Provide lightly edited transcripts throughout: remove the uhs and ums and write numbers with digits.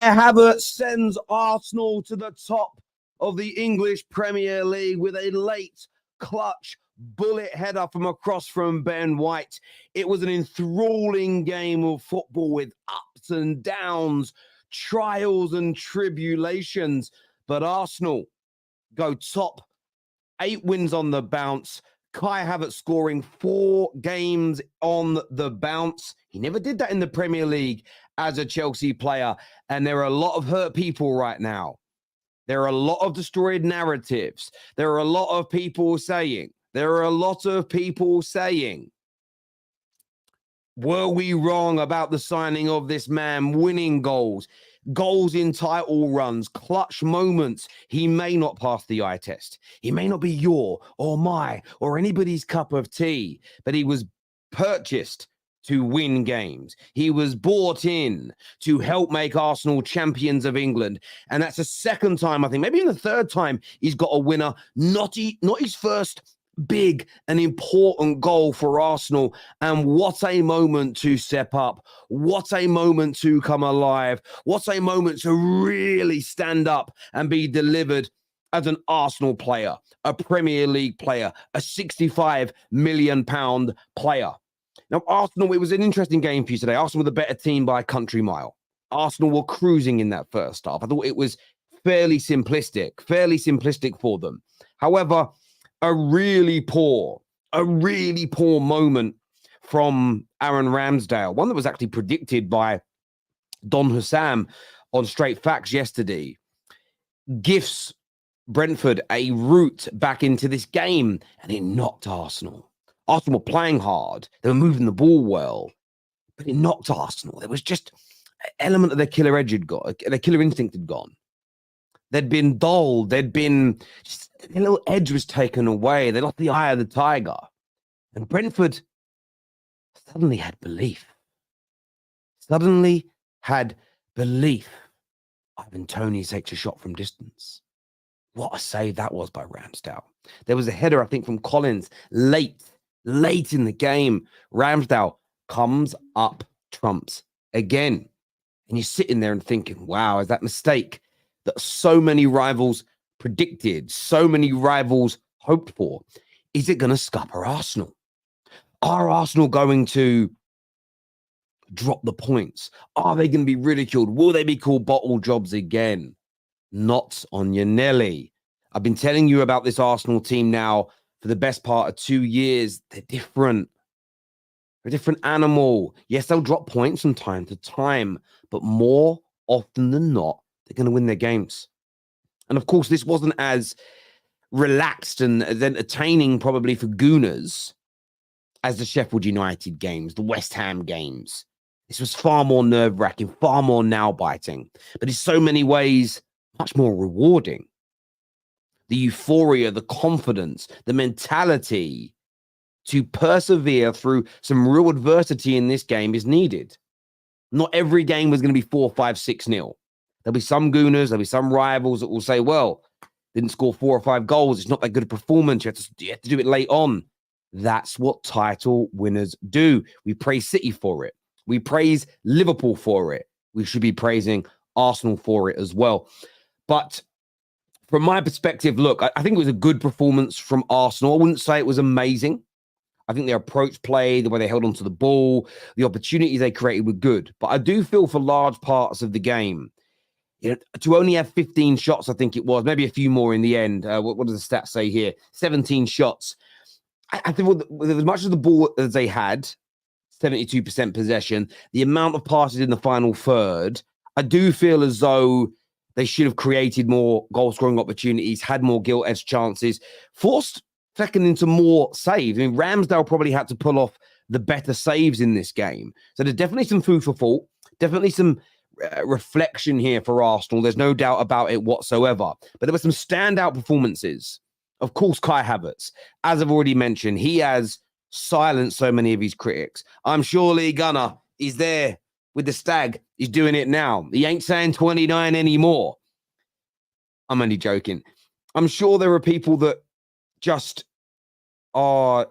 Havertz sends Arsenal to the top of the English Premier League with a late clutch bullet header from across from Ben White. It was an enthralling game of football with ups and downs, trials and tribulations. But Arsenal go top, 8 wins on the bounce. Kai Havertz scoring 4 games on the bounce. He never did that in the Premier League as a Chelsea player. And there are a lot of hurt people right now. There are a lot of destroyed narratives. There are a lot of people saying, were we wrong about the signing of this man? Winning goals in title runs, clutch moments. He may not pass the eye test. He may not be your or my or anybody's cup of tea, but he was purchased to win games. He was bought in to help make Arsenal champions of England. And that's the second time, I think, maybe in the third time, he's got a winner. Not his first big and important goal for Arsenal. And what a moment to step up. What a moment to come alive. What a moment to really stand up and be delivered as an Arsenal player, a Premier League player, a £65 million player. Now, Arsenal, it was an interesting game for you today. Arsenal were the better team by a country mile. Arsenal were cruising in that first half. I thought it was fairly simplistic for them. However, a really poor moment from Aaron Ramsdale, one that was actually predicted by Don Hussam on Straight Facts yesterday, gifts Brentford a route back into this game, and it knocked Arsenal. Arsenal were playing hard. They were moving the ball well, but it knocked Arsenal. There was just an element of their killer edge had gone, their killer instinct had gone. They'd been dulled. They'd been just a little edge was taken away. They lost the eye of the tiger. And Brentford suddenly had belief. Ivan Toney takes a shot from distance. What a save that was by Ramsdale. There was a header, I think, from Collins late in the game. Ramsdale comes up trumps again. And you're sitting there and thinking, wow, is that mistake that so many rivals predicted, so many rivals hoped for, is it going to scupper Arsenal? Are Arsenal going to drop the points? Are they going to be ridiculed? Will they be called bottle jobs again? Not on your Nelly. I've been telling you about this Arsenal team now for the best part of 2 years. They're different. They're a different animal. Yes, they'll drop points from time to time, but more often than not, they're going to win their games. And of course, this wasn't as relaxed and as entertaining probably for Gooners as the Sheffield United games, the West Ham games. This was far more nerve-wracking, far more nail-biting, but in so many ways, much more rewarding. The euphoria, the confidence, the mentality to persevere through some real adversity in this game is needed. Not every game was going to be 4-5-6-0. There'll be some Gooners, there'll be some rivals that will say, well, didn't score 4 or 5 goals. It's not that good a performance. You have to do it late on. That's what title winners do. We praise City for it. We praise Liverpool for it. We should be praising Arsenal for it as well. But from my perspective, look, I think it was a good performance from Arsenal. I wouldn't say it was amazing. I think their approach play, the way they held onto the ball, the opportunities they created were good. But I do feel for large parts of the game, to only have 15 shots, I think it was, maybe a few more in the end. What does the stats say here? 17 shots. I think with as much of the ball as they had, 72% possession, the amount of passes in the final third, I do feel as though they should have created more goal-scoring opportunities, had more gilt-edged chances, forced second into more saves. I mean, Ramsdale probably had to pull off the better saves in this game. So there's definitely some food for thought, definitely some reflection here for Arsenal. There's no doubt about it whatsoever. But there were some standout performances. Of course, Kai Havertz, as I've already mentioned, he has silenced so many of his critics. I'm sure Lee Gunner is there with the stag. He's doing it now. He ain't saying 29 anymore. I'm only joking. I'm sure there are people that just are,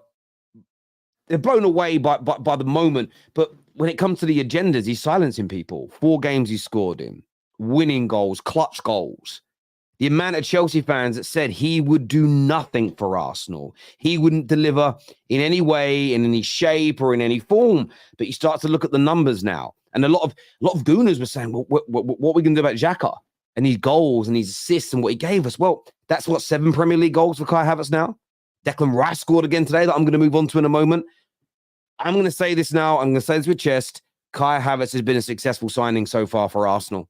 they're blown away by the moment. But when it comes to the agendas, he's silencing people. 4 games he scored in. winning goals, clutch goals. The amount of Chelsea fans that said he would do nothing for Arsenal. He wouldn't deliver in any way, in any shape, or in any form. But you start to look at the numbers now. And a lot of gooners were saying, well, what are we going to do about Xhaka and these goals and these assists and what he gave us? Well, that's what 7 Premier League goals for Kai Havertz now. Declan Rice scored again today that I'm going to move on to in a moment. I'm going to say this now. I'm going to say this with chest. Kai Havertz has been a successful signing so far for Arsenal.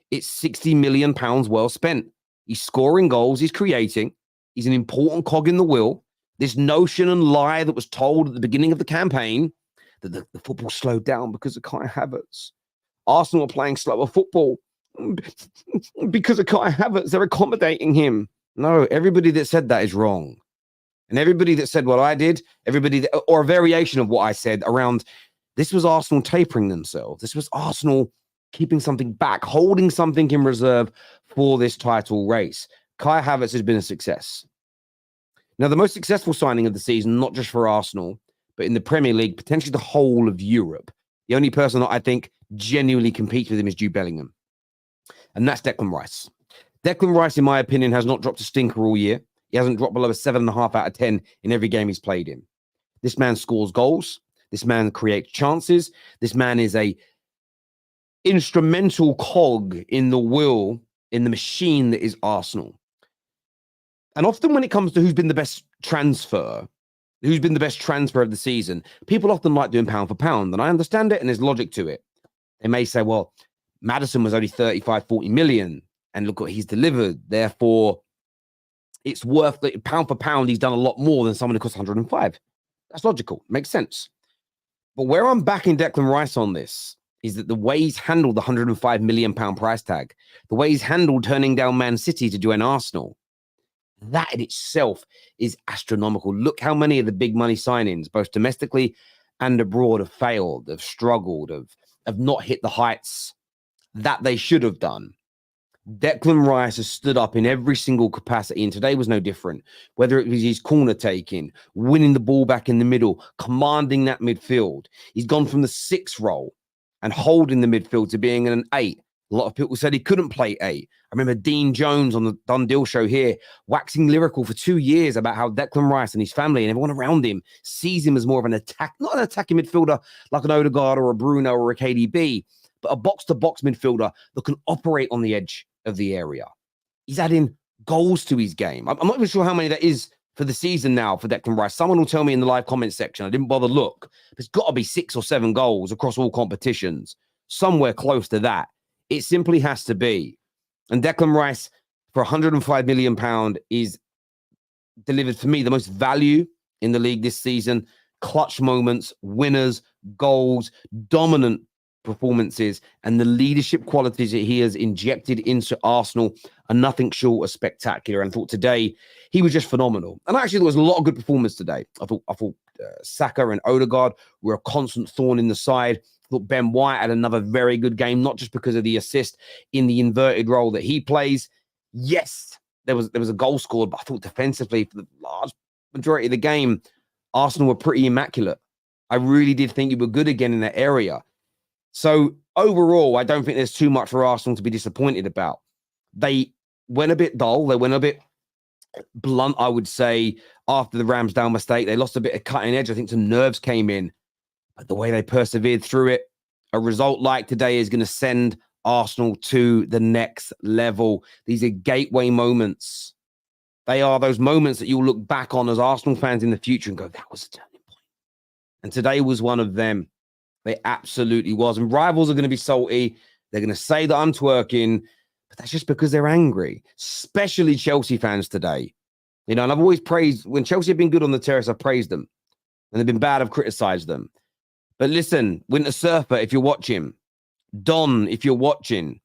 It's £60 million well spent. He's scoring goals. He's creating. He's an important cog in the wheel. This notion and lie that was told at the beginning of the campaign that the football slowed down because of Kai Havertz. Arsenal are playing slower football because of Kai Havertz. They're accommodating him. No, everybody that said that is wrong. And everybody that said what I did, or a variation of what I said around, this was Arsenal tapering themselves. This was Arsenal keeping something back, holding something in reserve for this title race. Kai Havertz has been a success. Now, the most successful signing of the season, not just for Arsenal, but in the Premier League, potentially the whole of Europe. The only person that I think genuinely competes with him is Jude Bellingham. And that's Declan Rice. Declan Rice, in my opinion, has not dropped a stinker all year. He hasn't dropped below a 7.5 out of 10 in every game he's played in. This man scores goals. This man creates chances. This man is a instrumental cog in the wheel, in the machine that is Arsenal. And often when it comes to who's been the best transfer of the season, people often like doing pound for pound. And I understand it, and there's logic to it. They may say, well, Maddison was only 35, 40 million, and look what he's delivered. Therefore, it's worth the pound for pound. He's done a lot more than someone who costs 105. That's logical. Makes sense. But where I'm backing Declan Rice on this is that the way he's handled the £105 million price tag, the way he's handled turning down Man City to join Arsenal, that in itself is astronomical. Look how many of the big money signings, both domestically and abroad, have failed, have struggled, have not hit the heights that they should have done. Declan Rice has stood up in every single capacity, and today was no different. Whether it was his corner taking, winning the ball back in the middle, commanding that midfield. He's gone from the 6 role and holding the midfield to being an 8. A lot of people said he couldn't play 8. I remember Dean Jones on the Done Deal show here waxing lyrical for 2 years about how Declan Rice and his family and everyone around him sees him as more of an attack, not an attacking midfielder like an Odegaard or a Bruno or a KDB, but a box-to-box midfielder that can operate on the edge of the area. He's adding goals to his game. I'm not even sure how many that is for the season now for Declan Rice. Someone will tell me in the live comment section. I didn't bother look. There's got to be 6 or 7 goals across all competitions, somewhere close to that. It simply has to be. And Declan Rice, for £105 million, is delivered for me the most value in the league this season. Clutch moments, winners, goals, dominant performances, and the leadership qualities that he has injected into Arsenal are nothing short of spectacular. And I thought today he was just phenomenal. And actually, there was a lot of good performance today. I thought Saka and Odegaard were a constant thorn in the side. I thought Ben White had another very good game, not just because of the assist in the inverted role that he plays. Yes, there was a goal scored, but I thought defensively for the large majority of the game, Arsenal were pretty immaculate. I really did think you were good again in that area. So overall, I don't think there's too much for Arsenal to be disappointed about. They went a bit dull. They went a bit blunt, I would say, after the Ramsdale mistake. They lost a bit of cutting edge. I think some nerves came in. But the way they persevered through it, a result like today is going to send Arsenal to the next level. These are gateway moments. They are those moments that you'll look back on as Arsenal fans in the future and go, that was a turning point. And today was one of them. They absolutely was. And rivals are going to be salty. They're going to say that I'm twerking, but that's just because they're angry, especially Chelsea fans today. You know, and I've always praised, when Chelsea have been good on the terrace, I've praised them. When they've been bad, I've criticized them. But listen, Winter Surfer, if you're watching, Don, if you're watching,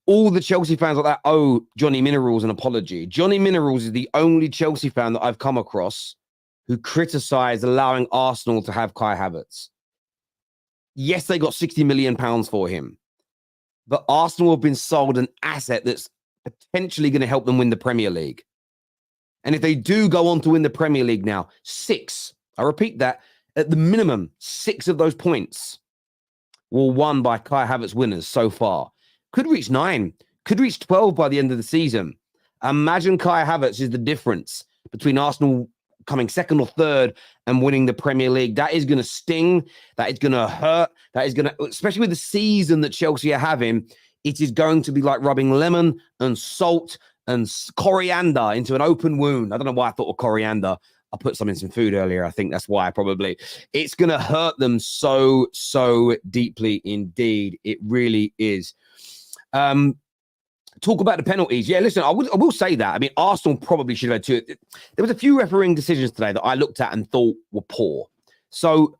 all the Chelsea fans like that owe Johnny Minerals an apology. Johnny Minerals is the only Chelsea fan that I've come across who criticized allowing Arsenal to have Kai Havertz. Yes, they got £60 million for him, but Arsenal have been sold an asset that's potentially going to help them win the Premier League. And if they do go on to win the Premier League now, 6, I repeat that, at the minimum, 6 of those points were won by Kai Havertz winners so far. could reach 9, could reach 12 by the end of the season. Imagine Kai Havertz is the difference between Arsenal coming second or third and winning the Premier League. That is going to sting. That is going to hurt. That is going to, especially with the season that Chelsea are having, it is going to be like rubbing lemon and salt and coriander into an open wound. I don't know why I thought of coriander. I put some in some food earlier. I think that's why probably. It's going to hurt them so deeply indeed. It really is. Talk about the penalties. Yeah, listen, I will say that. I mean, Arsenal probably should have had two. There was a few refereeing decisions today that I looked at and thought were poor. So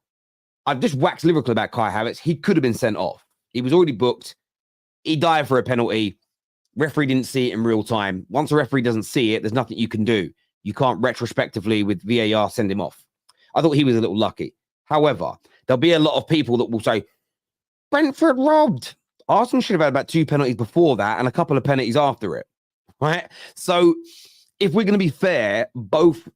I've just waxed lyrical about Kai Havertz. He could have been sent off. He was already booked. He dived for a penalty. Referee didn't see it in real time. Once a referee doesn't see it, there's nothing you can do. You can't retrospectively with VAR send him off. I thought he was a little lucky. However, there'll be a lot of people that will say, Brentford robbed. Arsenal should have had about 2 penalties before that and a couple of penalties after it, right? So if we're going to be fair, both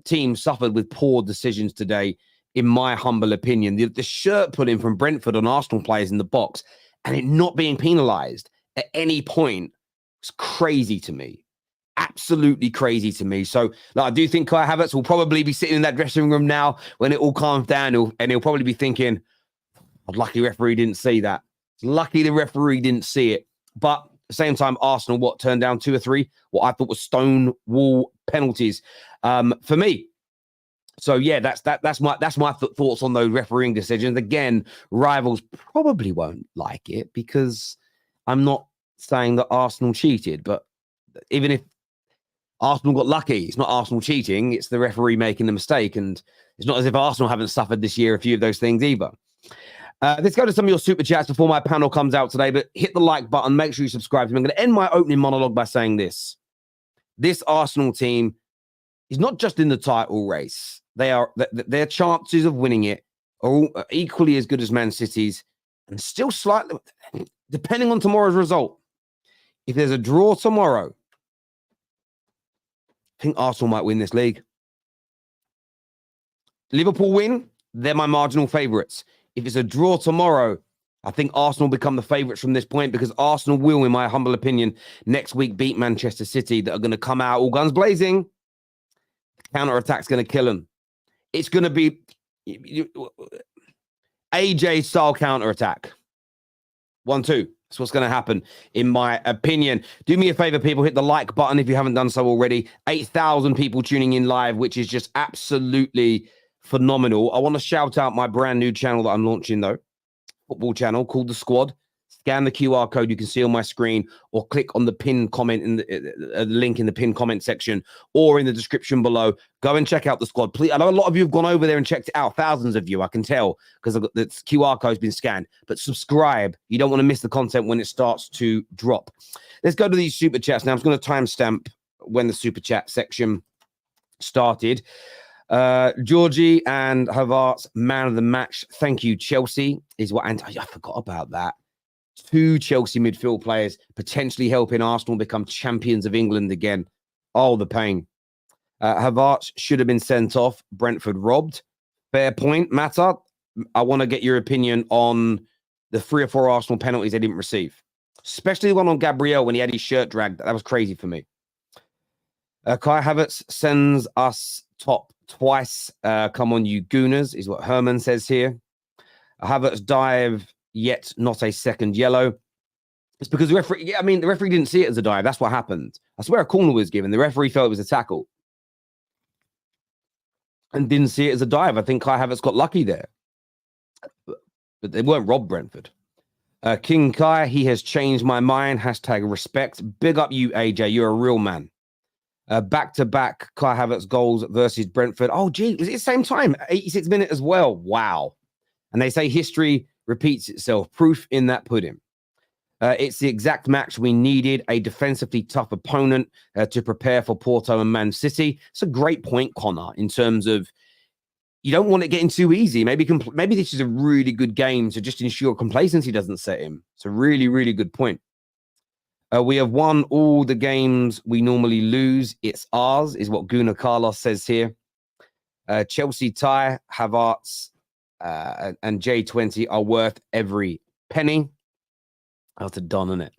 teams suffered with poor decisions today, in my humble opinion. The shirt put in from Brentford on Arsenal players in the box and it not being penalised at any point was crazy to me. Absolutely crazy to me. So I do think Kai Havertz will probably be sitting in that dressing room now when it all calms down and he'll probably be thinking, lucky referee didn't see that. Lucky the referee didn't see it. But at the same time, Arsenal, turned down 2 or 3, what I thought was stone wall penalties for me. So, yeah, that's my thoughts on those refereeing decisions. Again, rivals probably won't like it because I'm not saying that Arsenal cheated. But even if Arsenal got lucky, it's not Arsenal cheating. It's the referee making the mistake. And it's not as if Arsenal haven't suffered this year a few of those things either. Let's go to some of your super chats before my panel comes out today, but hit the like button. Make sure you subscribe to me. I'm going to end my opening monologue by saying this. This Arsenal team is not just in the title race. Their chances of winning it are equally as good as Man City's and still slightly, depending on tomorrow's result. If there's a draw tomorrow, I think Arsenal might win this league. Liverpool win, they're my marginal favourites. If it's a draw tomorrow, I think Arsenal become the favourites from this point because Arsenal will, in my humble opinion, next week beat Manchester City that are going to come out all guns blazing. The counter-attack's going to kill them. It's going to be AJ-style counter-attack. 1-2. That's what's going to happen, in my opinion. Do me a favour, people. Hit the like button if you haven't done so already. 8,000 people tuning in live, which is just absolutely phenomenal. I want to shout out my brand new channel that I'm launching, though. Football channel called The Squad. Scan the QR code you can see on my screen or click on the pinned comment in the link in the pinned comment section or in the description below. Go and check out The Squad. Please, I know a lot of you have gone over there and checked it out. Thousands of you, I can tell, because the QR code's been scanned. But subscribe. You don't want to miss the content when it starts to drop. Let's go to these super chats now. I'm just going to timestamp when the super chat section started. Georgie and Havertz, man of the match. Thank you, Chelsea, is what. And I forgot about that. 2 Chelsea midfield players potentially helping Arsenal become champions of England again. Oh, the pain. Havertz should have been sent off. Brentford robbed. Fair point, Matter. I want to get your opinion on the 3 or 4 Arsenal penalties they didn't receive, especially the one on Gabriel when he had his shirt dragged. That was crazy for me. Kai Havertz sends us top twice. Come on, you gooners, is what Herman says here. Havertz dive, yet not a second yellow. It's because the referee, the referee didn't see it as a dive. That's what happened. I swear a corner was given. The referee felt it was a tackle and didn't see it as a dive. I think Kai Havertz got lucky there. But they weren't robbed, Brentford. King Kai, he has changed my mind. # respect. Big up you, AJ. You're a real man. Back-to-back Kai Havertz goals versus Brentford. Oh, gee, was it the same time? 86 minutes as well. Wow. And they say history repeats itself. Proof in that pudding. It's the exact match we needed. A defensively tough opponent to prepare for Porto and Man City. It's a great point, Connor, in terms of you don't want it getting too easy. Maybe this is a really good game to just ensure complacency doesn't set in. It's a really, really good point. We have won all the games we normally lose. It's ours, is what Guna Carlos says here. Chelsea tie, Havertz, and J20 are worth every penny. That's a done, isn't it?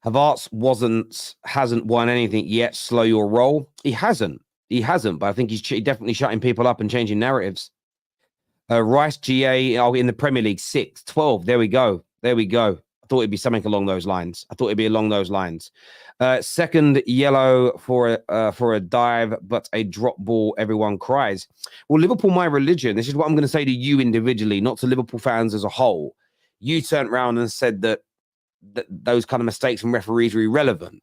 Havertz hasn't won anything yet. Slow your roll. He hasn't. But I think he's definitely shutting people up and changing narratives. Rice GA in the Premier League 6, 12. There we go. I thought it'd be something along those lines. Second yellow for a dive, but a drop ball. Everyone cries. Well, Liverpool, my religion. This is what I'm going to say to you individually, not to Liverpool fans as a whole. You turned around and said that those kind of mistakes from referees were irrelevant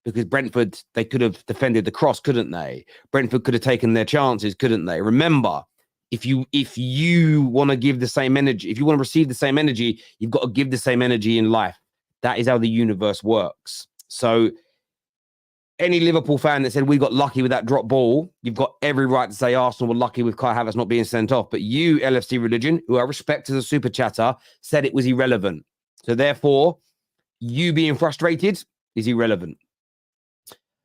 because Brentford, they could have defended the cross, couldn't they? Brentford could have taken their chances, couldn't they? Remember, if you want to give the same energy, if you want to receive the same energy, you've got to give the same energy in life. That is how the universe works. So any Liverpool fan that said we got lucky with that drop ball, you've got every right to say Arsenal were lucky with Kai Havertz not being sent off. But you, LFC Religion, who I respect as a super chatter, said it was irrelevant. So therefore, you being frustrated is irrelevant.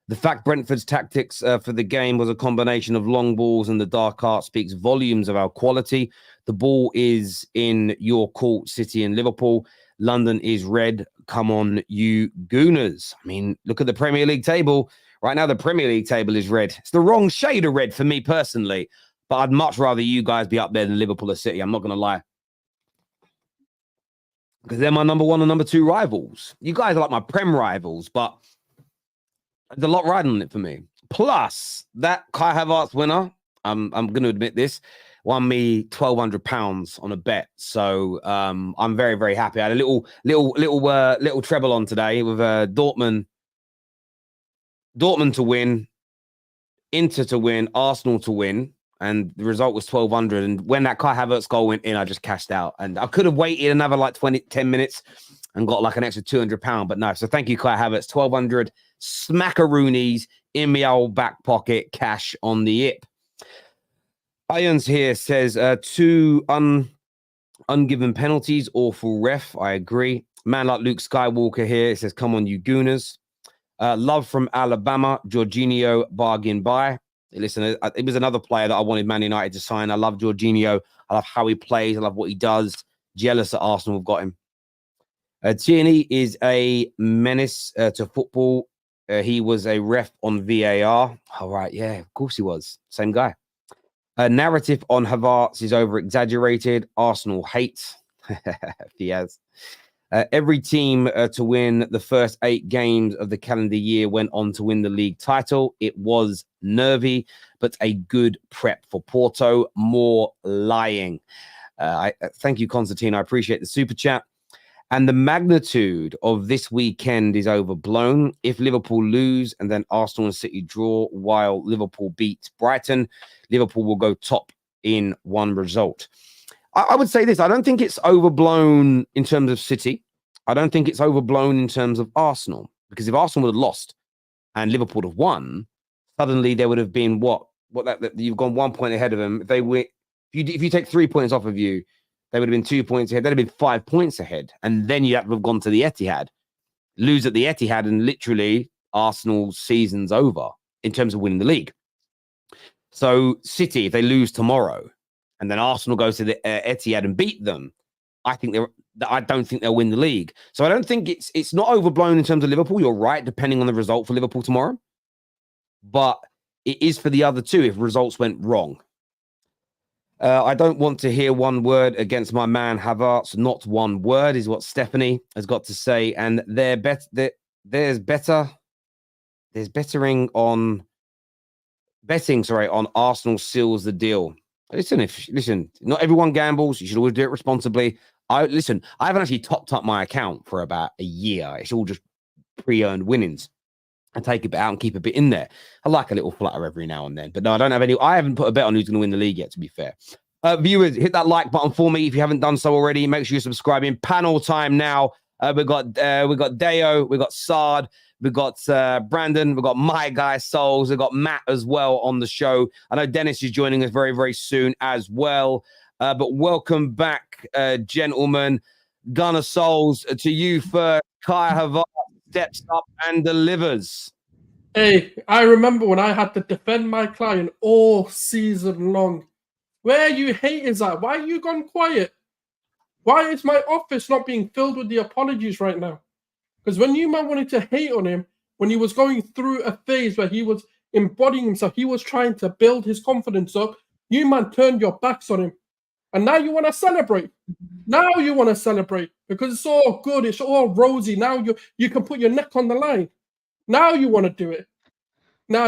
The fact Brentford's tactics for the game was a combination of long balls and the dark art speaks volumes of our quality. The ball is in your court, City and Liverpool. London is red. Come on, you gooners. I mean, look at the Premier League table. Right now, the Premier League table is red. It's the wrong shade of red for me personally, but I'd much rather you guys be up there than Liverpool or City. I'm not going to lie. Because they're my number 1 and number 2 rivals. You guys are like my Prem rivals, but there's a lot riding on it for me. Plus, that Kai Havertz winner, I'm going to admit this, won me £1,200 on a bet. So I'm very, very happy. I had a little treble on today with Dortmund to win, Inter to win, Arsenal to win. And the result was 1,200. And when that Kai Havertz goal went in, I just cashed out. And I could have waited another like 10 minutes and got like an extra £200. But no. So thank you, Kai Havertz. 1,200 smackaroonies in my old back pocket. Cash on the hip. Irons here says 2 ungiven penalties. Awful ref. I agree. Man like Luke Skywalker here. It says, come on, you gooners. Love from Alabama. Jorginho bargain buy. Listen, it was another player that I wanted Man United to sign. I love Jorginho. I love how he plays. I love what he does. Jealous that Arsenal have got him. Tierney is a menace to football. He was a ref on VAR. All right, yeah, of course he was. Same guy. Narrative on Havertz is over-exaggerated. Arsenal hate. Fiaz. Every team to win the first 8 games of the calendar year went on to win the league title. It was nervy, but a good prep for Porto. More lying. Thank you, Constantine. I appreciate the super chat. And the magnitude of this weekend is overblown. If Liverpool lose and then Arsenal and City draw while Liverpool beats Brighton, Liverpool will go top in one result. I would say this. I don't think it's overblown in terms of City. I don't think it's overblown in terms of Arsenal. Because if Arsenal would have lost and Liverpool would have won, suddenly there would have been that you've gone 1 point ahead of them. If they win, if you take 3 points off of you, they would have been 2 points ahead. They'd have been 5 points ahead. And then you have to have gone to the Etihad. Lose at the Etihad and literally Arsenal's season's over in terms of winning the league. So City, if they lose tomorrow, and then Arsenal goes to the Etihad and beat them, I don't think they'll win the league. So I don't think it's not overblown in terms of Liverpool. You're right, depending on the result for Liverpool tomorrow. But it is for the other two if results went wrong. I don't want to hear one word against my man Havertz. Not one word is what Stephanie has got to say. And there's betting on Arsenal seals the deal. Listen, not everyone gambles. You should always do it responsibly. I haven't actually topped up my account for about a year. It's all just pre-earned winnings. I take a bit out and keep a bit in there. I like a little flutter every now and then. But no, I haven't put a bet on who's going to win the league yet, to be fair. Viewers, hit that like button for me if you haven't done so already. Make sure you're subscribing. Panel time now. We've got Deo, we've got Sard, we've got Brandon, we've got my guy Sulz, we've got Matt as well on the show. I know Deniz is joining us very, very soon as well. But welcome back, gentlemen. Gunnar Sulz, to you first. Kai Havertz steps up and delivers. Hey, I remember when I had to defend my client all season long. Where are you haters at? Why are you gone quiet? Why is my office not being filled with the apologies right now? Because when you man wanted to hate on him, when he was going through a phase where he was embodying himself, he was trying to build his confidence up, you man turned your backs on him. And now you want to celebrate. Now you want to celebrate because it's all good. It's all rosy. Now you can put your neck on the line. Now you want to do it. Nah.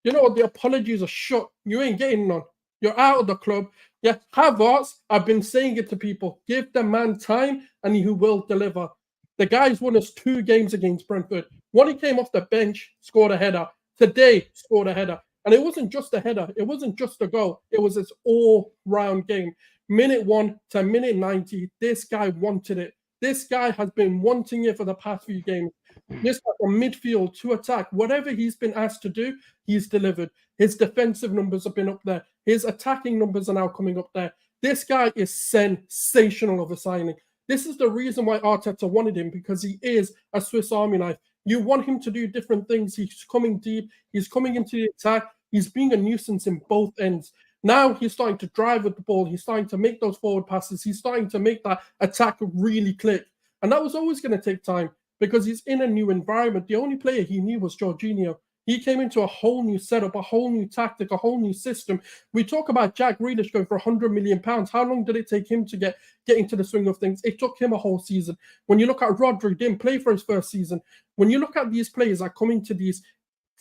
You know what? The apologies are shut. You ain't getting none. You're out of the club. Yeah, Havertz, I've been saying it to people. Give the man time and he will deliver. The guy's won us 2 games against Brentford. One, he came off the bench, scored a header. Today, scored a header. And it wasn't just a header. It wasn't just a goal. It was this all-round game. Minute 1 to minute 90, this guy wanted it. This guy has been wanting it for the past few games. This guy from midfield to attack, whatever he's been asked to do, he's delivered. His defensive numbers have been up there. His attacking numbers are now coming up there. This guy is sensational of a signing. This is the reason why Arteta wanted him, because he is a Swiss Army knife. You want him to do different things. He's coming deep. He's coming into the attack. He's being a nuisance in both ends. Now he's starting to drive with the ball. He's starting to make those forward passes. He's starting to make that attack really click. And that was always going to take time because he's in a new environment. The only player he knew was Jorginho. He came into a whole new setup, a whole new tactic, a whole new system. We talk about Jack Grealish going for £100 million. How long did it take him to get into the swing of things? It took him a whole season. When you look at Rodri, didn't play for his first season. When you look at these players that come into these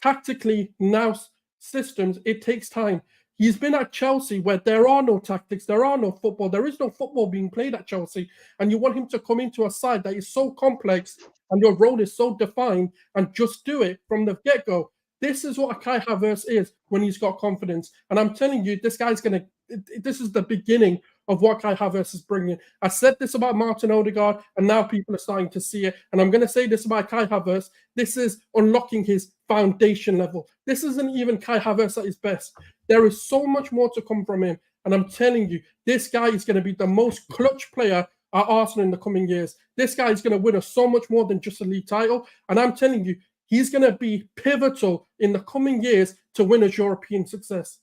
tactically now systems, it takes time. He's been at Chelsea where there are no tactics, there are no football, there is no football being played at Chelsea. And you want him to come into a side that is so complex and your role is so defined and just do it from the get-go. This is what a Kai Havertz is when he's got confidence. And I'm telling you, this is the beginning of what Kai Havertz is bringing. I said this about Martin Odegaard, and now people are starting to see it. And I'm going to say this about Kai Havertz. This is unlocking his foundation level. This isn't even Kai Havertz at his best. There is so much more to come from him. And I'm telling you, this guy is going to be the most clutch player at Arsenal in the coming years. This guy is going to win us so much more than just a league title. And I'm telling you, he's going to be pivotal in the coming years to win us European success.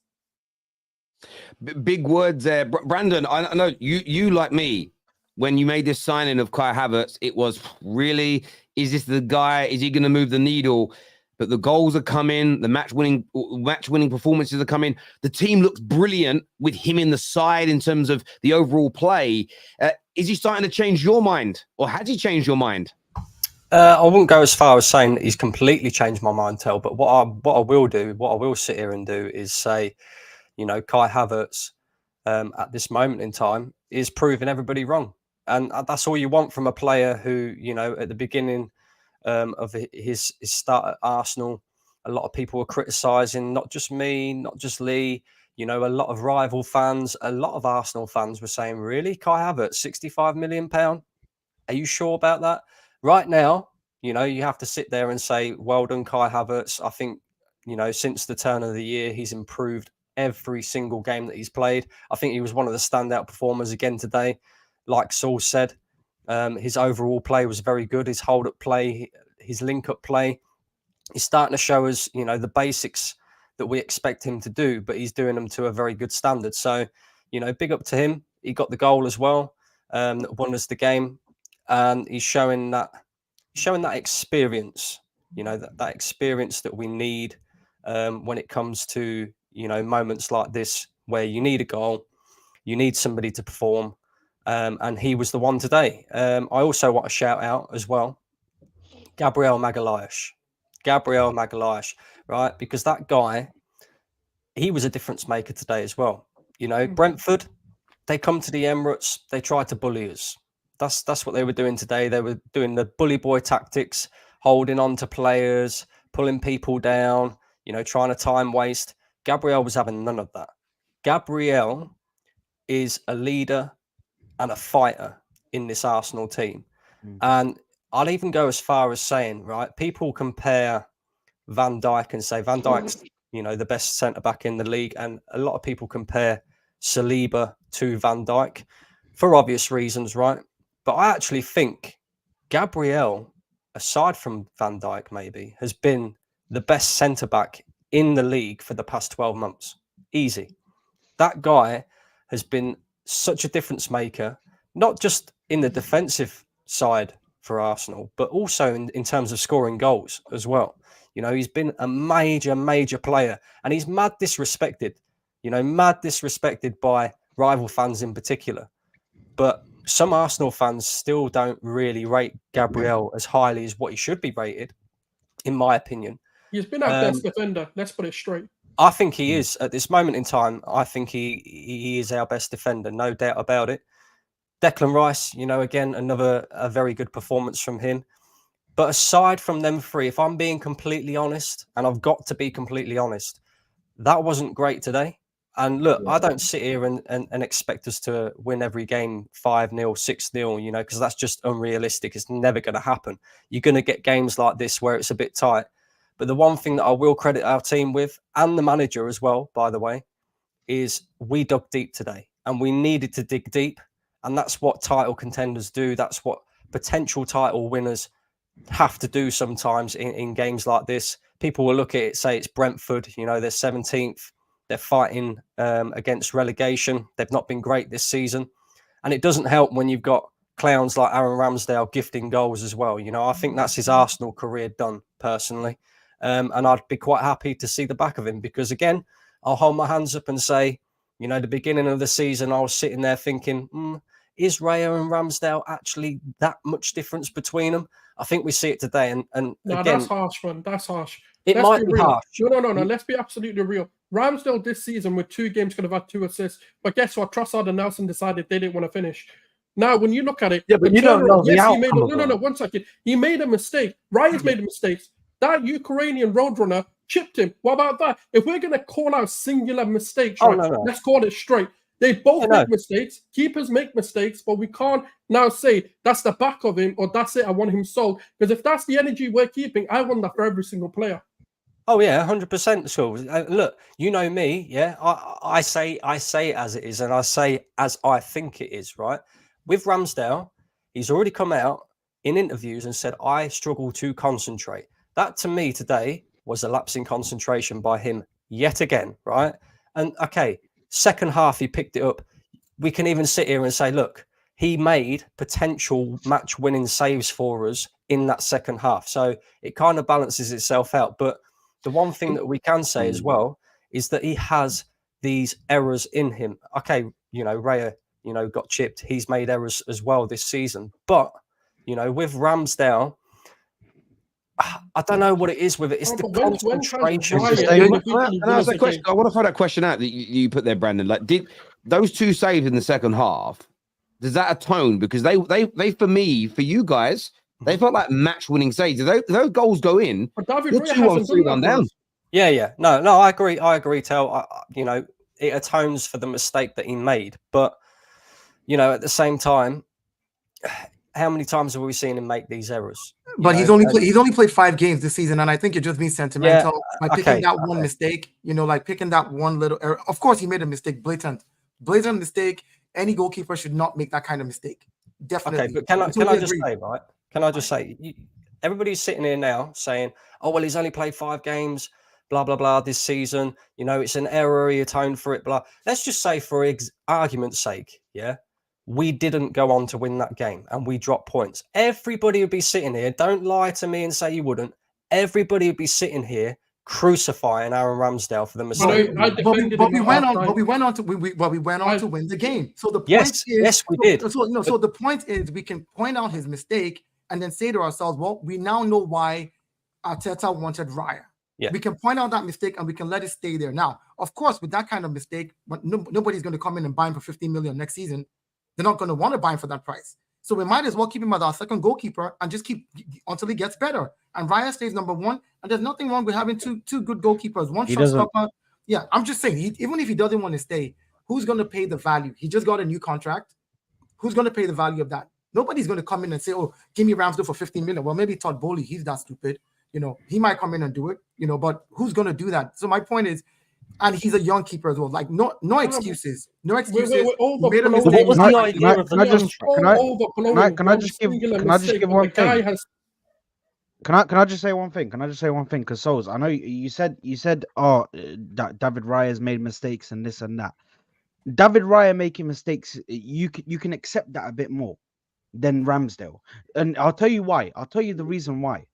Big words there. Brandon, I know you like me, when you made this signing of Kai Havertz, it was really, is this the guy? Is he going to move the needle? But the goals are coming. The match-winning performances are coming. The team looks brilliant with him in the side in terms of the overall play. Is he starting to change your mind, or has he changed your mind? I wouldn't go as far as saying that he's completely changed my mind, Tel. But what I will sit here and do is say, you know, Kai Havertz at this moment in time is proving everybody wrong, and that's all you want from a player who, you know, at the beginning of his start at Arsenal, a lot of people were criticising, not just me, not just Lee, you know, a lot of rival fans, a lot of Arsenal fans were saying, really, Kai Havertz, £65 million? Are you sure about that? Right now, you know, you have to sit there and say, well done, Kai Havertz. I think, you know, since the turn of the year, he's improved every single game that he's played. I think he was one of the standout performers again today. Like Sulz said, his overall play was very good. His hold-up play, his link-up play, he's starting to show us, you know, the basics that we expect him to do, but he's doing them to a very good standard. So, you know, big up to him. He got the goal as well, that won us the game, and he's showing that experience, you know, that experience that we need when it comes to, you know, moments like this where you need a goal, you need somebody to perform, and he was the one today. I also want to shout out as well, Gabriel Magalhaes, right? Because that guy, he was a difference maker today as well. You know, Brentford, they come to the Emirates, they try to bully us. That's what they were doing today. They were doing the bully boy tactics, holding on to players, pulling people down, you know, trying to time waste. Gabriel was having none of that. Gabriel is a leader and a fighter in this Arsenal team. And I'll even go as far as saying, right, people compare Van Dijk and say Van Dijk's, you know, the best centre-back in the league. And a lot of people compare Saliba to Van Dijk for obvious reasons, right? But I actually think Gabriel, aside from Van Dijk maybe, has been the best centre-back in the league for the past 12 months. Easy. That guy has been such a difference maker, not just in the defensive side for Arsenal, but also in terms of scoring goals as well. You know, he's been a major player, and he's mad disrespected. You know, mad disrespected by rival fans in particular. But some Arsenal fans still don't really rate Gabriel as highly as what he should be rated, in my opinion. He's been our best defender. Let's put it straight. I think he is at this moment in time. I think he is our best defender, no doubt about it. Declan Rice, you know, again, a very good performance from him. But aside from them three, if I'm being completely honest, and I've got to be completely honest, that wasn't great today. And look, I don't sit here and expect us to win every game 5-0, 6-0, you know, because that's just unrealistic. It's never going to happen. You're going to get games like this where it's a bit tight. But the one thing that I will credit our team with, and the manager as well, by the way, is we dug deep today, and we needed to dig deep. And that's what title contenders do. That's what potential title winners have to do sometimes in games like this. People will look at it, say it's Brentford, you know, they're 17th. They're fighting against relegation. They've not been great this season. And it doesn't help when you've got clowns like Aaron Ramsdale gifting goals as well. You know, I think that's his Arsenal career done, personally. And I'd be quite happy to see the back of him because, again, I'll hold my hands up and say, you know, the beginning of the season, I was sitting there thinking, is Raya and Ramsdale actually that much difference between them? I think we see it today. And no, again, that's harsh, man. That's harsh. It might be harsh. No. Let's be absolutely real. Ramsdale this season with 2 games could have had 2 assists. But guess what? Trossard and Nelson decided they didn't want to finish. Now, when you look at it, yeah, but you don't know the outcome. No, 1 second. He made a mistake. Raya's made a mistake. That Ukrainian roadrunner chipped him. What about that? If we're going to call out singular mistakes, let's call it straight. They both make mistakes. Keepers make mistakes, but we can't now say that's the back of him or that's it. I want him sold. Because if that's the energy we're keeping, I want that for every single player. Oh yeah, 100%. So look, you know me, yeah. I say it as it is, and I say as I think it is. Right with Ramsdale, he's already come out in interviews and said I struggle to concentrate. That to me today was a lapse in concentration by him yet again. Right, and okay. Second half, he picked it up. We can even sit here and say, look, he made potential match-winning saves for us in that second half. So it kind of balances itself out. But the one thing that we can say as well is that he has these errors in him. Okay, you know, Raya, you know, got chipped. He's made errors as well this season. But, you know, with Ramsdale, I don't know what it is with it. It's the concentration. I want to throw that question out that you put there, Brandon. Like, did those 2 saves in the second half? Does that atone? Because they for me, for you guys, they felt like match-winning saves. If those goals go in, you're 2-1, 3-1 down. Yeah. No, I agree, Tel. You know, it atones for the mistake that he made. But, you know, at the same time, how many times have we seen him make these errors? But he's only played 5 games this season, and I think you're just being sentimental by picking that one mistake. You know, like picking that one little error. Of course, he made a mistake, blatant mistake. Any goalkeeper should not make that kind of mistake. Definitely. Okay, but can I just say, right? Can I just say, everybody's sitting here now saying, "Oh well, he's only played 5 games, blah blah blah, this season. You know, it's an error. He atoned for it. Blah." Let's just say, for argument's sake, yeah. We didn't go on to win that game and we dropped points. Everybody would be sitting here. Don't lie to me and say you wouldn't. Everybody would be sitting here crucifying Aaron Ramsdale for the mistake. But we went on to win the game. So the point is, yes, we did. So the point is, we can point out his mistake and then say to ourselves, well, we now know why Arteta wanted Raya. Yeah. We can point out that mistake and we can let it stay there. Now, of course, with that kind of mistake, nobody's going to come in and buy him for 15 million next season. They're not going to want to buy him for that price. So we might as well keep him as our second goalkeeper and just keep until he gets better. And Raya stays number 1. And there's nothing wrong with having two good goalkeepers. One shot stopper. Yeah, I'm just saying, even if he doesn't want to stay, who's going to pay the value? He just got a new contract. Who's going to pay the value of that? Nobody's going to come in and say, oh, give me Ramsdale for 15 million. Well, maybe Todd Bowley, he's that stupid. You know, he might come in and do it, you know, but who's going to do that? So my point is, and he's a young keeper as well. Like no excuses. No excuses. What was the idea of the Can I just give one thing? Can I just say one thing? Because Sulz, I know you said David Raya has made mistakes and this and that. David Raya making mistakes, you can accept that a bit more. than Ramsdale. And I'll tell you why. I'll tell you the reason why.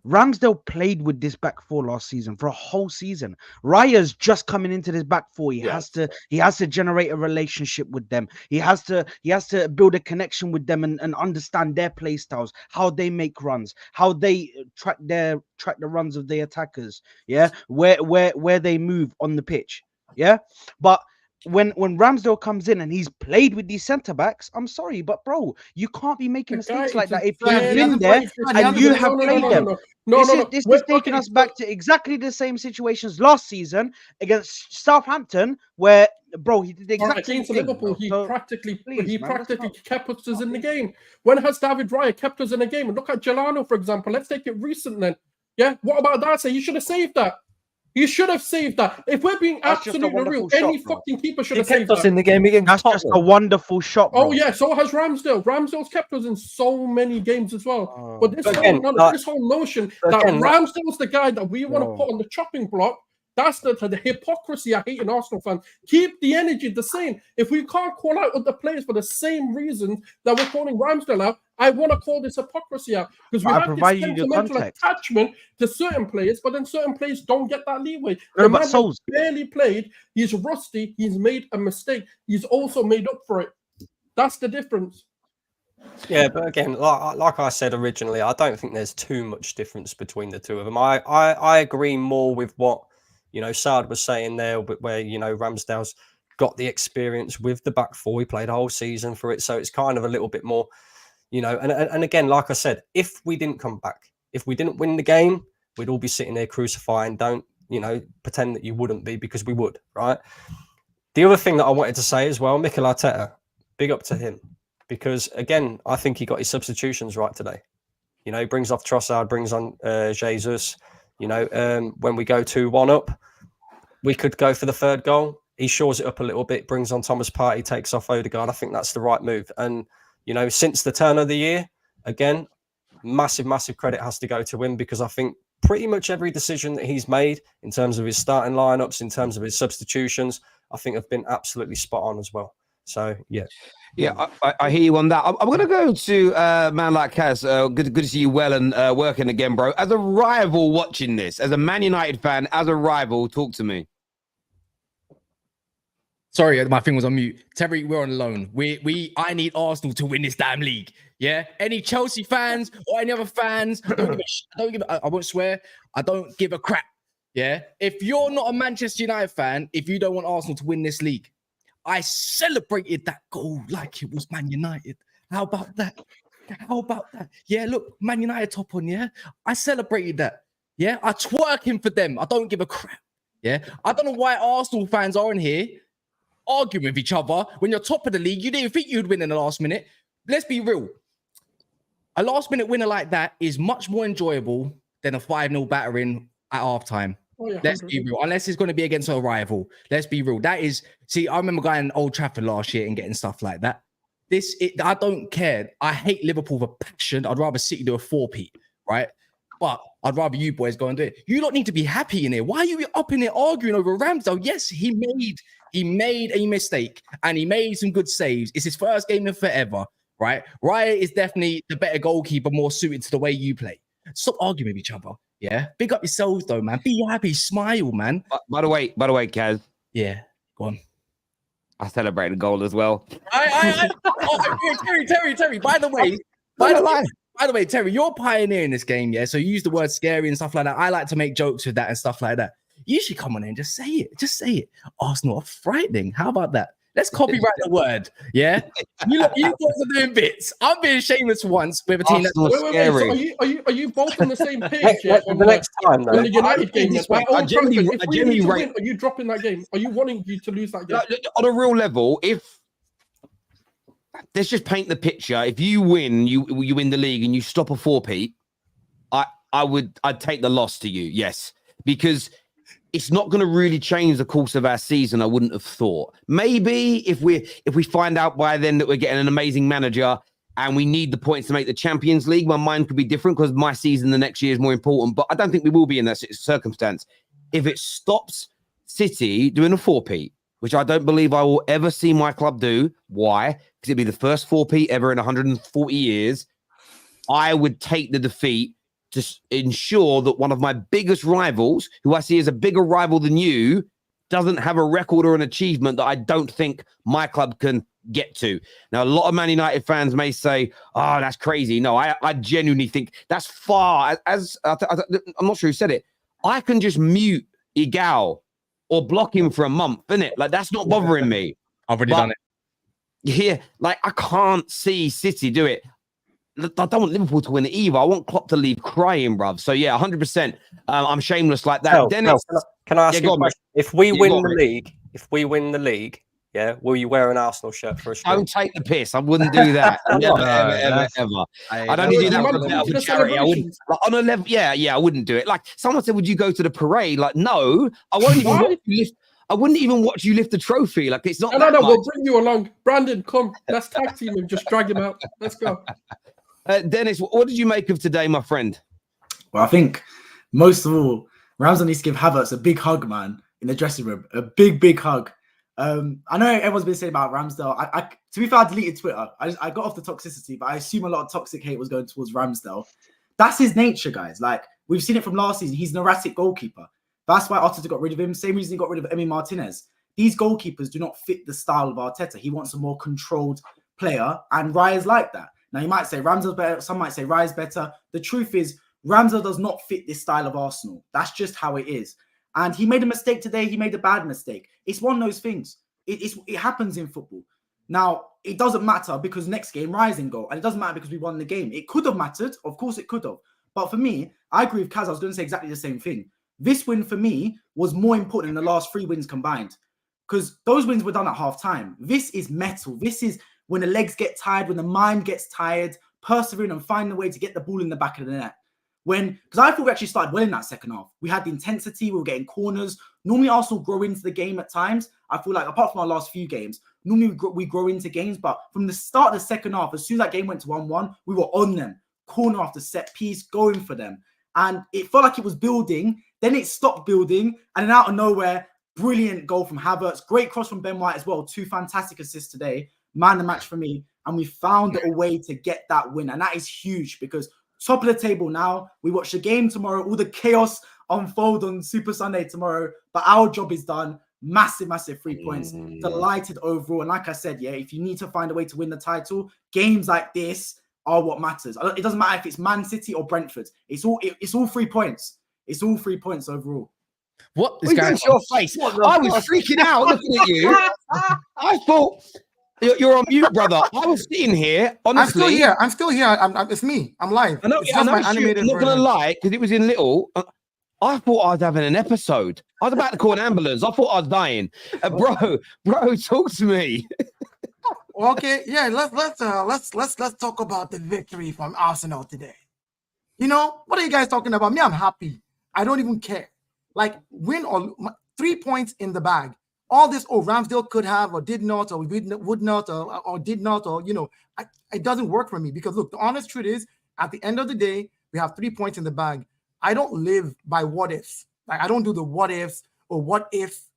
Ramsdale played with this back four last season for a whole season. Raya's just coming into this back four. He has to generate a relationship with them. He has to build a connection with them and understand their play styles, how they make runs, how they track the runs of the attackers. Yeah, where they move on the pitch. Yeah, but when Ramsdale comes in and he's played with these centre backs, I'm sorry, but bro, you can't be making mistakes like that if you've been there and you have played them. This is taking us back to exactly the same situations last season against Southampton, where bro, he did exactly against Liverpool. He practically kept us in the game. When has David Raya kept us in the game? And look at Jelano, for example. Let's take it recent then. Yeah, what about that? So you should have saved that. You should have saved that. If we're being absolutely real, any fucking keeper should have saved us that. In the game again. That's just a wonderful shot, bro. Oh yeah, so has Ramsdale. Ramsdale's kept us in so many games as well. But this whole notion that Ramsdale's the guy that we want to put on the chopping block, that's the hypocrisy I hate in Arsenal fans. Keep the energy the same. If we can't call out the players for the same reasons that we're calling Ramsdale out, I want to call this hypocrisy out because we have this sentimental attachment to certain players, but then certain players don't get that leeway. The man has barely played. He's rusty. He's made a mistake. He's also made up for it. That's the difference. Yeah, but again, like I said originally, I don't think there's too much difference between the two of them. I agree more with what Saad was saying there, where Ramsdale's got the experience with the back four. He played a whole season for it, so it's kind of a little bit more. And again, like I said, if we didn't come back, if we didn't win the game, we'd all be sitting there crucifying. Don't, pretend that you wouldn't be, because we would, right? The other thing that I wanted to say as well, Mikel Arteta, big up to him, because again, I think he got his substitutions right today. He brings off Trossard, brings on Jesus. When we go 2-1 up, we could go for the third goal. He shores it up a little bit, brings on Thomas Partey, takes off Odegaard. I think that's the right move. And since the turn of the year, again, massive credit has to go to him, because I think pretty much every decision that he's made in terms of his starting lineups, in terms of his substitutions, I think have been absolutely spot on as well. So, yeah. Yeah, I hear you on that. I'm going to go to man like Kaz. Good to see you well and working again, bro. As a rival watching this, as a Man United fan, as a rival, talk to me. Sorry, my thing was on mute. Terry, we're on loan. I need Arsenal to win this damn league. Yeah. Any Chelsea fans or any other fans, I won't swear. I don't give a crap. Yeah. If you're not a Manchester United fan, if you don't want Arsenal to win this league, I celebrated that goal like it was Man United. How about that? Yeah, look, Man United top on, yeah? I celebrated that. Yeah, I twerking for them. I don't give a crap. Yeah, I don't know why Arsenal fans are in here arguing with each other when you're top of the league. You didn't think you'd win in the last minute. Let's be real. A last-minute winner like that is much more enjoyable than a 5-0 battering at halftime. Oh, yeah, let's be real. Unless it's going to be against a rival. Let's be real. That is, see, I remember going to Old Trafford last year and getting stuff like that. I don't care. I hate Liverpool with passion. I'd rather City do a 4-peat, right? But I'd rather you boys go and do it. You don't need to be happy in here. Why are you up in here arguing over Ramsdale? Yes, he made a mistake and he made some good saves. It's his first game in forever, right? Raya is definitely the better goalkeeper, more suited to the way you play. Stop arguing with each other. Yeah, big up yourselves though, man. Be happy, smile, man. By the way, Kaz. Yeah, go on. I celebrated a goal as well. Terry. By the way, Terry, you're pioneering this game, yeah. So you use the word scary and stuff like that. I like to make jokes with that and stuff like that. You should come on in and just say it. Just say it. Arsenal are frightening. How about that? Let's copyright the word. Yeah, you guys are doing bits. I'm being shameless once with a team that's scary. So are you both on the same page? Yeah, the next time, on the United game. Are you dropping that game? Are you wanting you to lose that game? On a real level, let's just paint the picture. If you win, you win the league and you stop a 4-peat, I'd take the loss to you. Yes, because it's not going to really change the course of our season. I wouldn't have thought. Maybe if we find out by then that we're getting an amazing manager and we need the points to make the Champions League, my mind could be different because my season the next year is more important. But I don't think we will be in that circumstance. If it stops City doing a 4-peat, which I don't believe I will ever see my club do. Why? Because it'd be the first 4P ever in 140 years. I would take the defeat to ensure that one of my biggest rivals, who I see as a bigger rival than you, doesn't have a record or an achievement that I don't think my club can get to. Now, a lot of Man United fans may say, oh, that's crazy. No, I genuinely think that's far. I'm not sure who said it. I can just mute Igal or block him for a month, innit? Like, that's not bothering me. I've already done it. Yeah, like, I can't see City do it. I don't want Liverpool to win it either. I want Klopp to leave crying, bruv. So, yeah, 100%. I'm shameless like that. Dennis, can I ask you a question? If we win the league, yeah, will you wear an Arsenal shirt for a stream? Don't take the piss. I wouldn't do that. Never, ever. I'd only do that for charity. I wouldn't. Like, on a level, yeah, I wouldn't do it. Like, someone said, would you go to the parade? Like, no, I won't even watch you lift. I wouldn't even watch you lift the trophy. Like, it's not. No, we'll bring you along. Brandon, come. Let's tag team him. Just drag him out. Let's go. Dennis, what did you make of today, my friend? Well, I think most of all, Ramsdale needs to give Havertz a big hug, man, in the dressing room. A big hug. I know everyone's been saying about Ramsdale. To be fair, I deleted Twitter. I got off the toxicity, but I assume a lot of toxic hate was going towards Ramsdale. That's his nature, guys. Like, we've seen it from last season. He's an erratic goalkeeper. That's why Arteta got rid of him. Same reason he got rid of Emi Martinez. These goalkeepers do not fit the style of Arteta. He wants a more controlled player, and Raya's like that. Now, you might say Ramsdale's better. Some might say Raya's better. The truth is, Ramsdale does not fit this style of Arsenal. That's just how it is. And he made a mistake today. He made a bad mistake. It's one of those things. It happens in football. Now, it doesn't matter because next game, Raya's in goal. And it doesn't matter because we won the game. It could have mattered. Of course, it could have. But for me, I agree with Kaz. I was going to say exactly the same thing. This win for me was more important than the last 3 wins combined. Because those wins were done at half time. This is metal. This is when the legs get tired, when the mind gets tired, persevering and finding a way to get the ball in the back of the net. Because I thought we actually started well in that second half. We had the intensity, we were getting corners. Normally Arsenal grow into the game at times. I feel like apart from our last few games, normally we grow into games. But from the start of the second half, as soon as that game went to 1-1, we were on them. Corner after set piece, going for them. And it felt like it was building. Then it stopped building. And then out of nowhere, brilliant goal from Havertz. Great cross from Ben White as well. 2 fantastic assists today. Man the match for me. And we found a way to get that win. And that is huge because top of the table now. We watch the game tomorrow. All the chaos unfold on Super Sunday tomorrow. But our job is done. Massive 3 points. Delighted overall. And like I said, yeah, if you need to find a way to win the title, games like this are what matters. It doesn't matter if it's Man City or Brentford. It's all 3 points. It's all 3 points overall. What is going on? Your face? I was freaking out looking at you. I thought you're on mute, brother. I was sitting here. Honestly, I'm still here. It's me. I'm live. I know. I'm not gonna lie because it was in little. I thought I was having an episode. I was about to call an ambulance. I thought I was dying. Bro, talk to me. Okay, yeah. Let's talk about the victory from Arsenal today. You know, what are you guys talking about? Me, I'm happy. I don't even care. Like, win or 3 points in the bag. All this, Ramsdale could have or did not, or would not, or did not, or, you know, it doesn't work for me because, look, the honest truth is, at the end of the day, we have 3 points in the bag. I don't live by what ifs. Like, I don't do the what ifs or what if,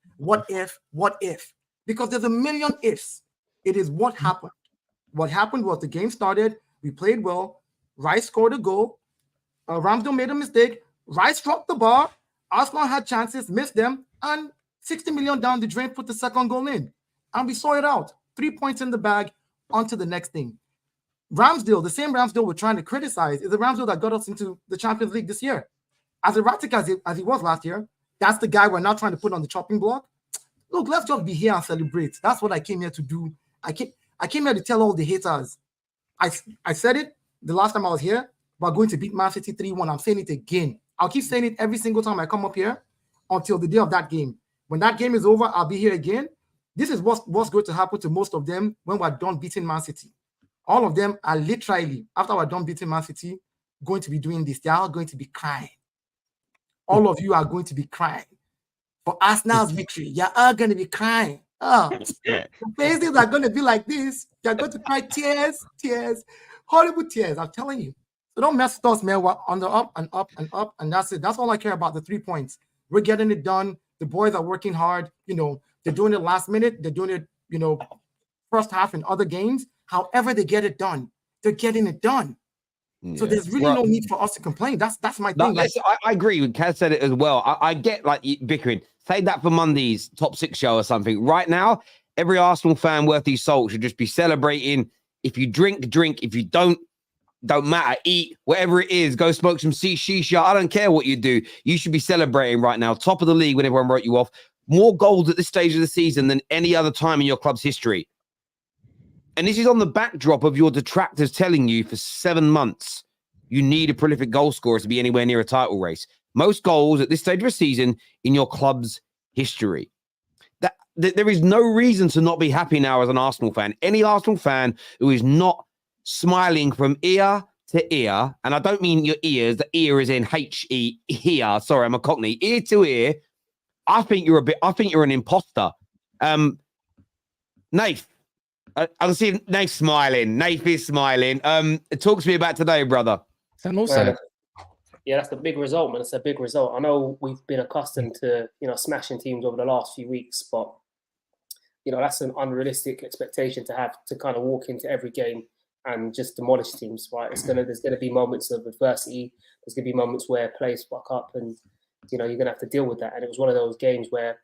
because there's a million ifs. It is what happened. What happened was the game started. We played well. Rice scored a goal. Ramsdale made a mistake. Rice dropped the ball. Arsenal had chances, missed them, and 60 million down the drain, put the second goal in. And we saw it out. 3 points in the bag, on to the next thing. Ramsdale, the same Ramsdale we're trying to criticize, is the Ramsdale that got us into the Champions League this year. As erratic as he was last year, that's the guy we're now trying to put on the chopping block. Look, let's just be here and celebrate. That's what I came here to do. I came here to tell all the haters. I said it the last time I was here, we're going to beat Man City 3-1. I'm saying it again. I'll keep saying it every single time I come up here until the day of that game. When that game is over, I'll be here again. This is what's going to happen to most of them when we're done beating Man City. All of them are literally, after we're done beating Man City, going to be doing this. They are going to be crying. All of you are going to be crying. For Arsenal's victory, you are going to be crying. Oh, the faces are going to be like this. You're going to cry tears, horrible tears. I'm telling you. So don't mess with us, man. We're on the up and up and up, and that's it. That's all I care about, the 3 points. We're getting it done. The boys are working hard. You know, They're doing it last minute. They're doing it, first half in other games. However they get it done, they're getting it done. Yeah. So there's really no need for us to complain. That's my thing. Listen, I agree with Kaz said it as well. I get like bickering. Save that for Monday's top 6 show or something. Right now, every Arsenal fan worth his salt should just be celebrating. If you drink. If you don't matter. Eat, whatever it is. Go smoke some shisha. I don't care what you do. You should be celebrating right now. Top of the league when everyone wrote you off. More goals at this stage of the season than any other time in your club's history. And this is on the backdrop of your detractors telling you for 7 months you need a prolific goal scorer to be anywhere near a title race. Most goals at this stage of a season in your club's history. There is no reason to not be happy now as an Arsenal fan. Any Arsenal fan who is not smiling from ear to ear, and I don't mean your ears, the ear is in H-E, here. Sorry, I'm a Cockney. Ear to ear, I think you're an imposter. Nath. I see Nath smiling. Nath is smiling. Talk to me about today, brother. Yeah, that's a big result, man. It's a big result. I know we've been accustomed to, smashing teams over the last few weeks, but, that's an unrealistic expectation to have to kind of walk into every game and just demolish teams, right? There's gonna be moments of adversity. There's gonna be moments where players fuck up, and you're gonna have to deal with that. And it was one of those games where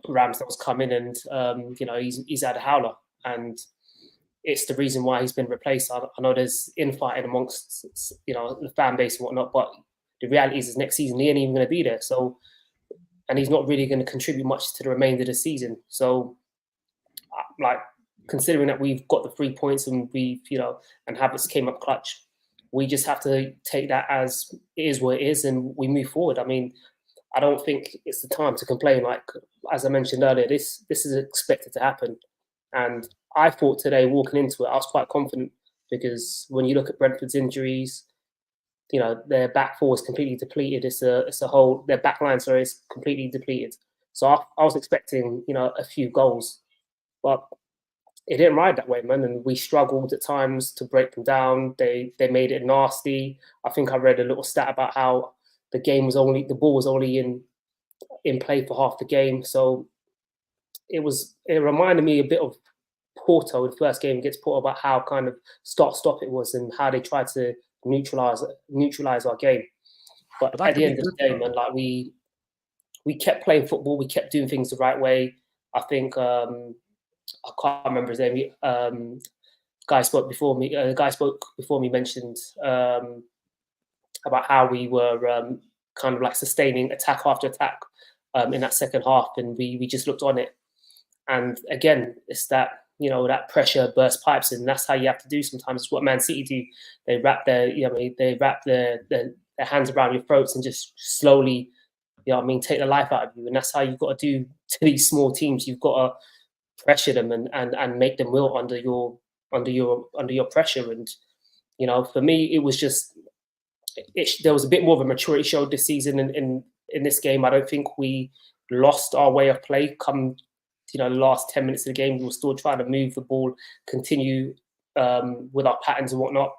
Ramsdale's come in and he's had a howler, and it's the reason why he's been replaced. I know there's infighting amongst the fan base and whatnot, but the reality is next season he ain't even going to be there. So, and he's not really going to contribute much to the remainder of the season. So, considering that we've got the 3 points and we've and Havertz came up clutch, we just have to take that as it is what it is, and we move forward. I mean, I don't think it's the time to complain. Like as I mentioned earlier, this is expected to happen. And I thought today, walking into it, I was quite confident because when you look at Brentford's injuries, their back four is completely depleted. Their back line, is completely depleted. So I was expecting, a few goals, but it didn't ride that way, man. And we struggled at times to break them down. They made it nasty. I think I read a little stat about how the ball was only in play for half the game. So it reminded me a bit of Porto, the first game against Porto, about how kind of start-stop it was and how they tried to neutralize our game. But at the end of the day, man, we kept playing football, we kept doing things the right way. I think I can't remember his name. The guy spoke before me mentioned about how we were kind of sustaining attack after attack in that second half, and we just looked on it. And again, it's that that pressure burst pipes, and that's how you have to do sometimes. It's what Man City do. They wrap their hands around your throats and just slowly, take the life out of you. And that's how you've got to do to these small teams. You've got to pressure them and make them wilt under your pressure. And for me, it was just there was a bit more of a maturity show this season in this game. I don't think we lost our way of play. Come the last 10 minutes of the game, we were still trying to move the ball, continue with our patterns and whatnot.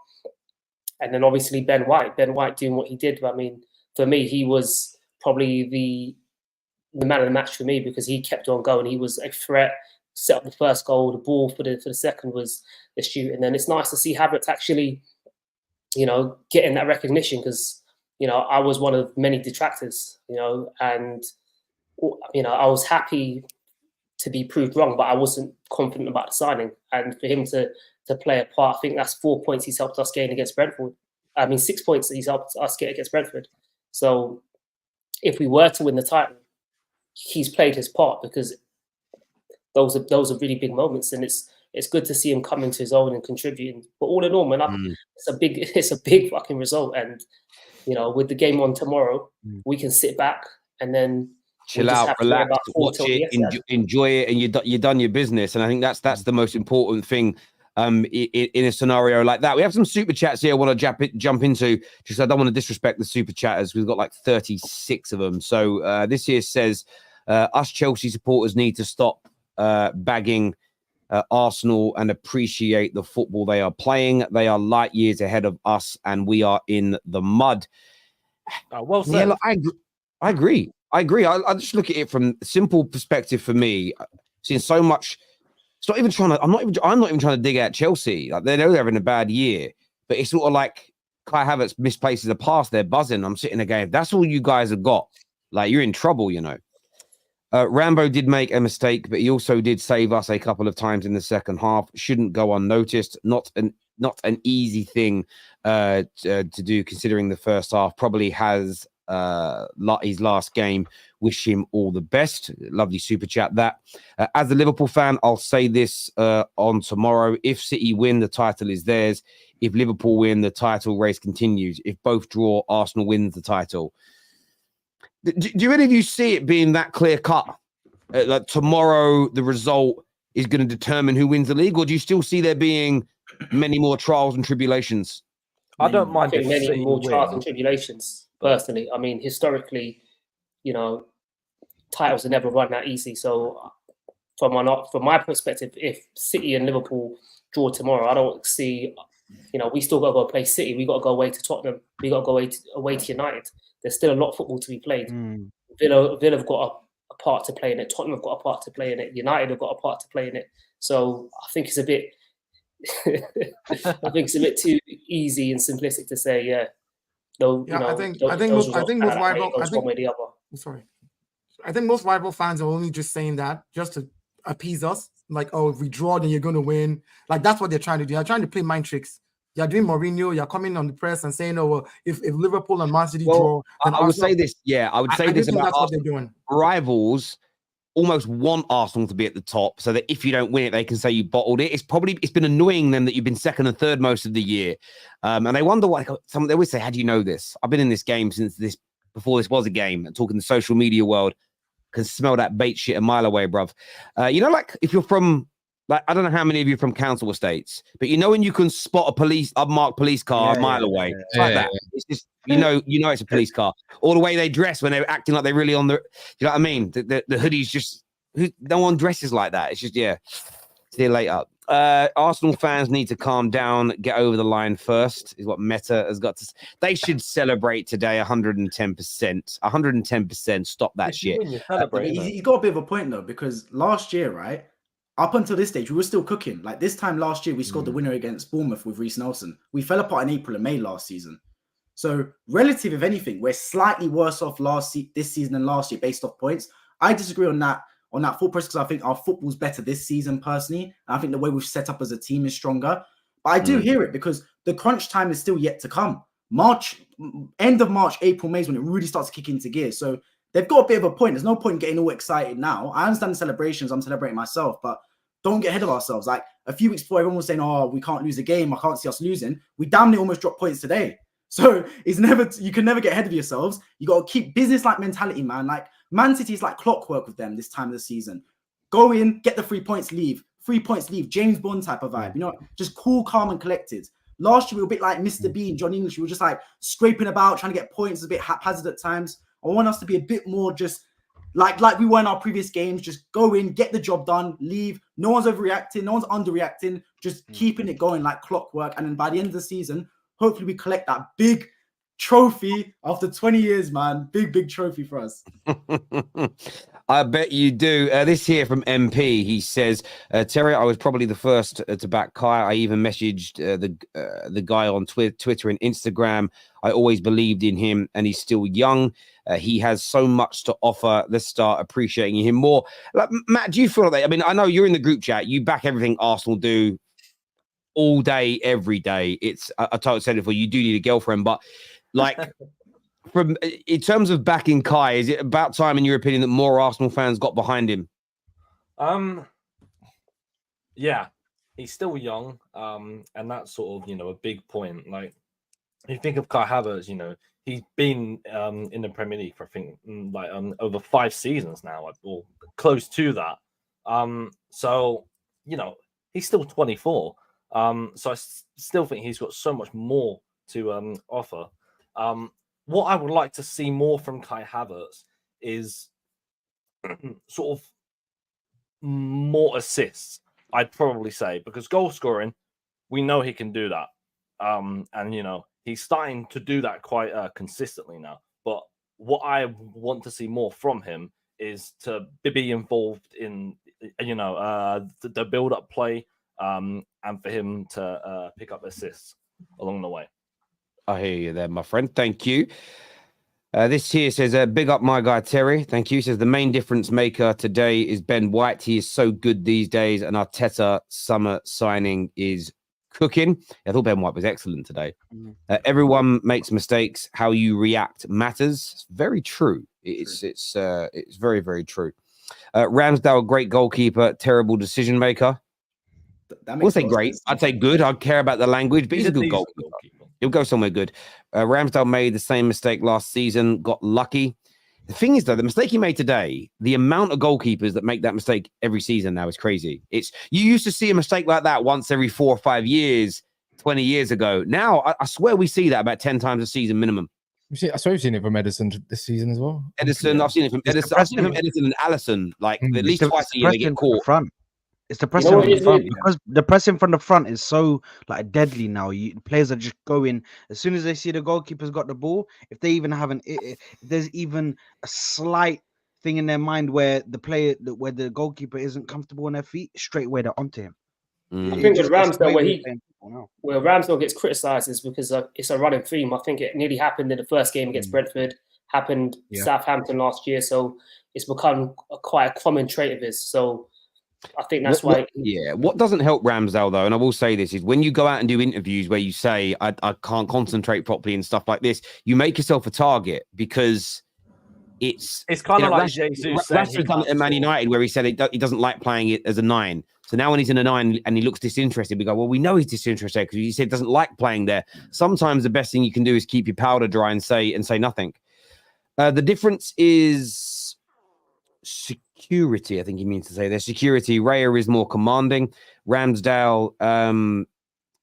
And then obviously Ben White doing what he did. I mean, for me, he was probably the man of the match for me because he kept on going. He was a threat, set up the first goal, the ball for the second was the shoot. And then it's nice to see Havertz actually, getting that recognition because, I was one of many detractors, and, I was happy to be proved wrong, but I wasn't confident about the signing. And for him to play a part, I think that's 4 points he's helped us gain against Brentford. 6 points he's helped us get against Brentford. So if we were to win the title, he's played his part because those are really big moments, and it's good to see him coming to his own and contributing. But all in all, man, it's a big fucking result. And with the game on tomorrow, we can sit back and then chill out, relax, watch it, enjoy it, and you're done your business. And I think that's the most important thing in a scenario like that. We have some super chats here I want to jump into. Just I don't want to disrespect the super chatters. We've got 36 of them. So this here says, us Chelsea supporters need to stop bagging Arsenal and appreciate the football they are playing. They are light years ahead of us, and we are in the mud. Well said. Yeah, look, I agree. I agree. I just look at it from a simple perspective for me. Seeing so much, it's not even trying to. I'm not even trying to dig at Chelsea. Like they know they're having a bad year, but it's sort of like Kai Havertz misplaces a pass. They're buzzing. I'm sitting there going, if that's all you guys have got, like you're in trouble, you know. Rambo did make a mistake, but he also did save us a couple of times in the second half. Shouldn't go unnoticed. Not an easy thing to do, considering the first half. Probably has his last game. Wish him all the best. Lovely super chat. That as a Liverpool fan, I'll say this on tomorrow: if City win, the title is theirs. If Liverpool win, the title race continues. If both draw, Arsenal wins the title. Do any of you see it being that clear cut? Like tomorrow, the result is going to determine who wins the league, or do you still see there being many more trials and tribulations? I don't mind if many more trials and tribulations. Personally, I mean, historically, you know, titles are never run that easy. So, from my perspective, if City and Liverpool draw tomorrow, I don't see. You know, we still got to go play City. We got to go away to Tottenham. We got to go away to United. There's still a lot of football to be played. Villa have got a part to play in it. Tottenham have got a part to play in it. United have got a part to play in it. So I think it's a bit, too easy and simplistic to say, yeah. No, yeah, I think most rival fans are only just saying that just to appease us. Like, oh, if we draw, then you're going to win. Like, that's what they're trying to do. They're trying to play mind tricks. You're doing Mourinho. You're coming on the press and saying, "Oh, well, if Liverpool and Man City draw," then I would say this. Yeah, I would say this about that's what they're doing. Rivals almost want Arsenal to be at the top, so that if you don't win it, they can say you bottled it. It's been annoying them that you've been second and third most of the year, and they wonder why. They always say, "How do you know this?" I've been in this game before this was a game, and talking the social media world. Can smell that bait shit a mile away, bruv. You know, like if you're from. Like, I don't know how many of you are from council estates, but you know when you can spot a unmarked police car a mile away, like that. It's just you know it's a police car. Or the way they dress when they're acting like they're really on the. You know what I mean? The hoodies just no one dresses like that. It's just See you later. Arsenal fans need to calm down, get over the line first. Is what Meta has got to. They should celebrate today 110%. 110%. Stop that shit. He's got a bit of a point though, because last year, right? Up until this stage, we were still cooking. Like this time last year, we scored the winner against Bournemouth with Reece Nelson. We fell apart in April and May last season. So relative, if anything, we're slightly worse off this season than last year based off points. I disagree on that thought process because I think our football's better this season personally. And I think the way we've set up as a team is stronger. But I do hear it because the crunch time is still yet to come. End of March, April, May is when it really starts to kick into gear. So they've got a bit of a point. There's no point in getting all excited now. I understand the celebrations. I'm celebrating myself, but don't get ahead of ourselves. Like a few weeks before, everyone was saying, "Oh, we can't lose a game. I can't see us losing." We damn near almost dropped points today. So you can never get ahead of yourselves. You got to keep business-like mentality, man. Like Man City is like clockwork with them this time of the season. Go in, get the 3 points, leave. 3 points, leave. James Bond type of vibe. You know, just cool, calm, and collected. Last year, we were a bit like Mr. Bean, John English. We were just like scraping about, trying to get points, a bit haphazard at times. I want us to be a bit more just like we were in our previous games. Just go in, get the job done, leave. No one's overreacting. No one's underreacting. Just keeping it going like clockwork. And then by the end of the season, hopefully we collect that big trophy after 20 years, man. Big trophy for us. I bet you do. This here from MP, he says, Terry, I was probably the first to back Kai. I even messaged the guy on Twitter and Instagram. I always believed in him, and he's still young. He has so much to offer. Let's start appreciating him more. Like, Matt, do you feel like that? I mean, I know you're in the group chat. You back everything Arsenal do all day, every day. It's I totally said it before. You do need a girlfriend, but like in terms of backing Kai, is it about time, in your opinion, that more Arsenal fans got behind him? Yeah, he's still young, and that's sort of a big point. Like, you think of Kai Havertz, he's been in the Premier League for I think over 5 seasons now, or close to that. So he's still 24. So I still think he's got so much more to offer. What I would like to see more from Kai Havertz is sort of more assists, I'd probably say, because goal scoring, we know he can do that. And he's starting to do that quite consistently now. But what I want to see more from him is to be involved in, the build-up play, and for him to pick up assists along the way. I hear you there, my friend. Thank you. This here says, big up my guy, Terry. Thank you. Says, the main difference maker today is Ben White. He is so good these days, and Arteta summer signing is cooking. I thought Ben White was excellent today. Everyone makes mistakes. How you react matters. It's very true. It's very, very true. Ramsdale, great goalkeeper, terrible decision maker. We'll say great. I'd say good. I'd care about the language, but he's a good goalkeeper. He'll go somewhere good. Ramsdale made the same mistake last season, got lucky. The thing is, though, the mistake he made today, the amount of goalkeepers that make that mistake every season now is crazy. You used to see a mistake like that once every 4 or 5 years, 20 years ago. Now, I swear we see that about 10 times a season minimum. I swear we've seen it from Edison this season as well. Edison, I've seen it from Edison. I've seen it from Edison and Allison. Like, at least twice a year they get caught. It's the pressing from the front, because the pressing from the front is so deadly now. Players are just going as soon as they see the goalkeeper's got the ball. If they even have if there's even a slight thing in their mind where the goalkeeper isn't comfortable on their feet, straight away they're onto him. I think with Ramsdale, where Ramsdale gets criticised is because it's a running theme. I think it nearly happened in the first game against Brentford, happened Southampton last year, so it's become quite a common trait of his. So I think that's why. What doesn't help Ramsdale, though, and I will say this, is when you go out and do interviews where you say, I can't concentrate properly and stuff like this, you make yourself a target, because it's kind of like Jesus. Rashford done it at Man United, where he said he doesn't like playing it as a 9. So now when he's in a 9 and he looks disinterested, we go, well, we know he's disinterested because he said he doesn't like playing there. Sometimes the best thing you can do is keep your powder dry and say nothing. The difference is security, I think he means to say. Their security. Raya is more commanding. Ramsdale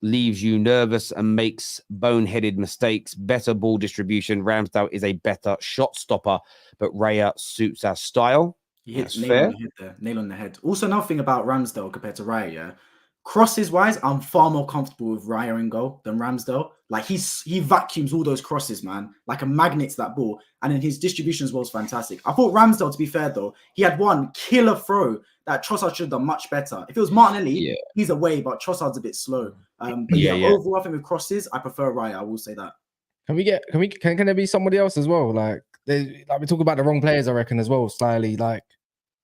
leaves you nervous and makes boneheaded mistakes. Better ball distribution. Ramsdale is a better shot stopper, but Raya suits our style. It's fair. Nail on the head. Also, another thing about Ramsdale compared to Raya, crosses wise, I'm far more comfortable with Raya in goal than Ramsdale. Like he vacuums all those crosses, man, like a magnet to that ball. And then his distribution as well is fantastic. I thought Ramsdale, to be fair though, he had one killer throw that Trossard should have done much better. If it was Martinelli, he's away, but Trossard's a bit slow. Overall, I think with crosses, I prefer Raya. I will say that. Can there be somebody else as well? Like we talk about the wrong players, I reckon, as well, slightly. Like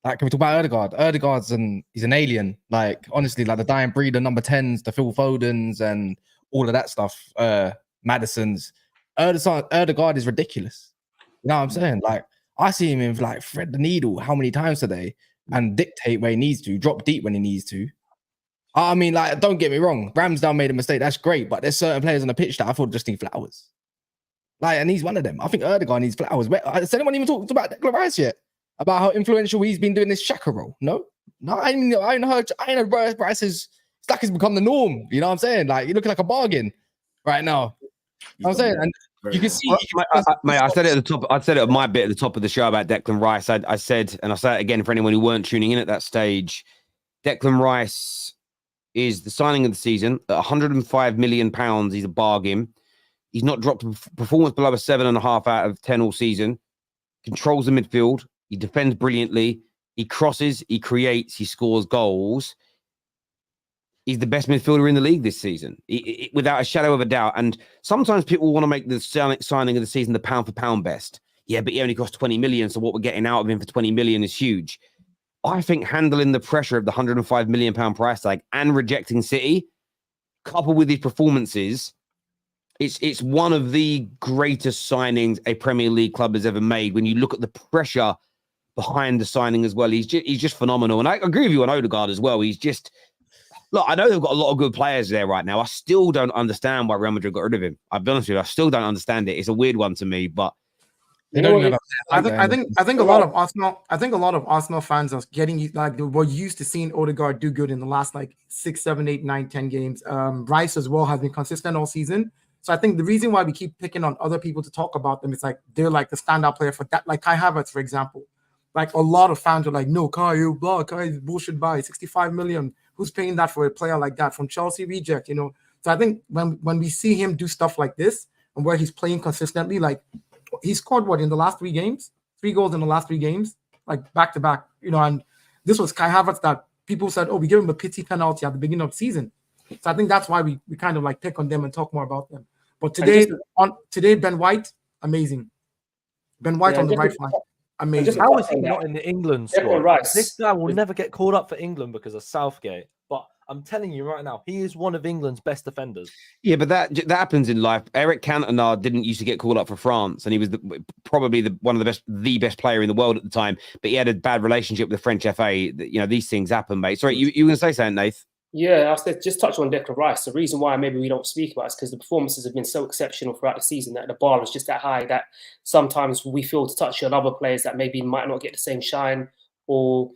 can we talk about Odegaard? He's an alien. Like, honestly, like the dying breed, the number 10s, the Phil Fodens, and all of that stuff. Madison's. Odegaard is ridiculous. You know what I'm saying? Like, I see him in like thread the needle how many times today and dictate where he needs to, drop deep when he needs to. I mean, like, don't get me wrong. Ramsdale made a mistake. That's great, but there's certain players on the pitch that I thought just need flowers. Like, and he's one of them. I think Odegaard needs flowers. Has anyone even talked about Declan Rice yet? About how influential he's been doing this Shaka role? No, I ain't heard Rice is like he's become the norm. You know what I'm saying? Like, you're looking like a bargain right now. You know what I'm saying, and you can see. I said it at the top. I said it at my bit at the top of the show about Declan Rice. I said, and I'll say it again for anyone who weren't tuning in at that stage. Declan Rice is the signing of the season at £105 million. He's a bargain. He's not dropped a performance below a 7.5 out of 10 all season. Controls the midfield. He defends brilliantly. He crosses. He creates. He scores goals. He's the best midfielder in the league this season, without a shadow of a doubt. And sometimes people want to make the signing of the season the pound for pound best. Yeah, but he only cost 20 million. So what we're getting out of him for 20 million is huge. I think handling the pressure of the £105 million price tag and rejecting City, coupled with his performances, it's one of the greatest signings a Premier League club has ever made. When you look at the pressure behind the signing as well, he's just phenomenal. And I agree with you on Odegaard as well. He's just, look, I know they've got a lot of good players there right now. I still don't understand why Real Madrid got rid of him. I'll be honest with you, I still don't understand it. It's a weird one to me, but I think a lot of Arsenal fans are getting like we're used to seeing Odegaard do good in the last like 6, 7, 8, 9, 10 games. Rice as well has been consistent all season. So I think the reason why we keep picking on other people to talk about them is like they're like the standout player for that, like Kai Havertz, for example. Like a lot of fans are like, no, Kai is bullshit buy, 65 million. Who's paying that for a player like that from Chelsea reject, you know? So I think when we see him do stuff like this and where he's playing consistently, like he scored what in the last 3 games? 3 goals in the last 3 games, like back to back. And this was Kai Havertz that people said, oh, we gave him a pity penalty at the beginning of the season. So I think that's why we kind of like pick on them and talk more about them. But today, Ben White, amazing. Ben White on the right flank, amazing. How is he not in the England squad? Declan Rice. This guy will never get called up for England because of Southgate. But I'm telling you right now, he is one of England's best defenders. Yeah, but that happens in life. Eric Cantona didn't used to get called up for France, and he was probably one of the best player in the world at the time. But he had a bad relationship with the French FA. These things happen, mate. Sorry, you were going to say something, Nath? Yeah, I was just touch on Declan Rice. The reason why maybe we don't speak about it is because the performances have been so exceptional throughout the season that the bar is just that high that sometimes we feel to touch on other players that maybe might not get the same shine. Or,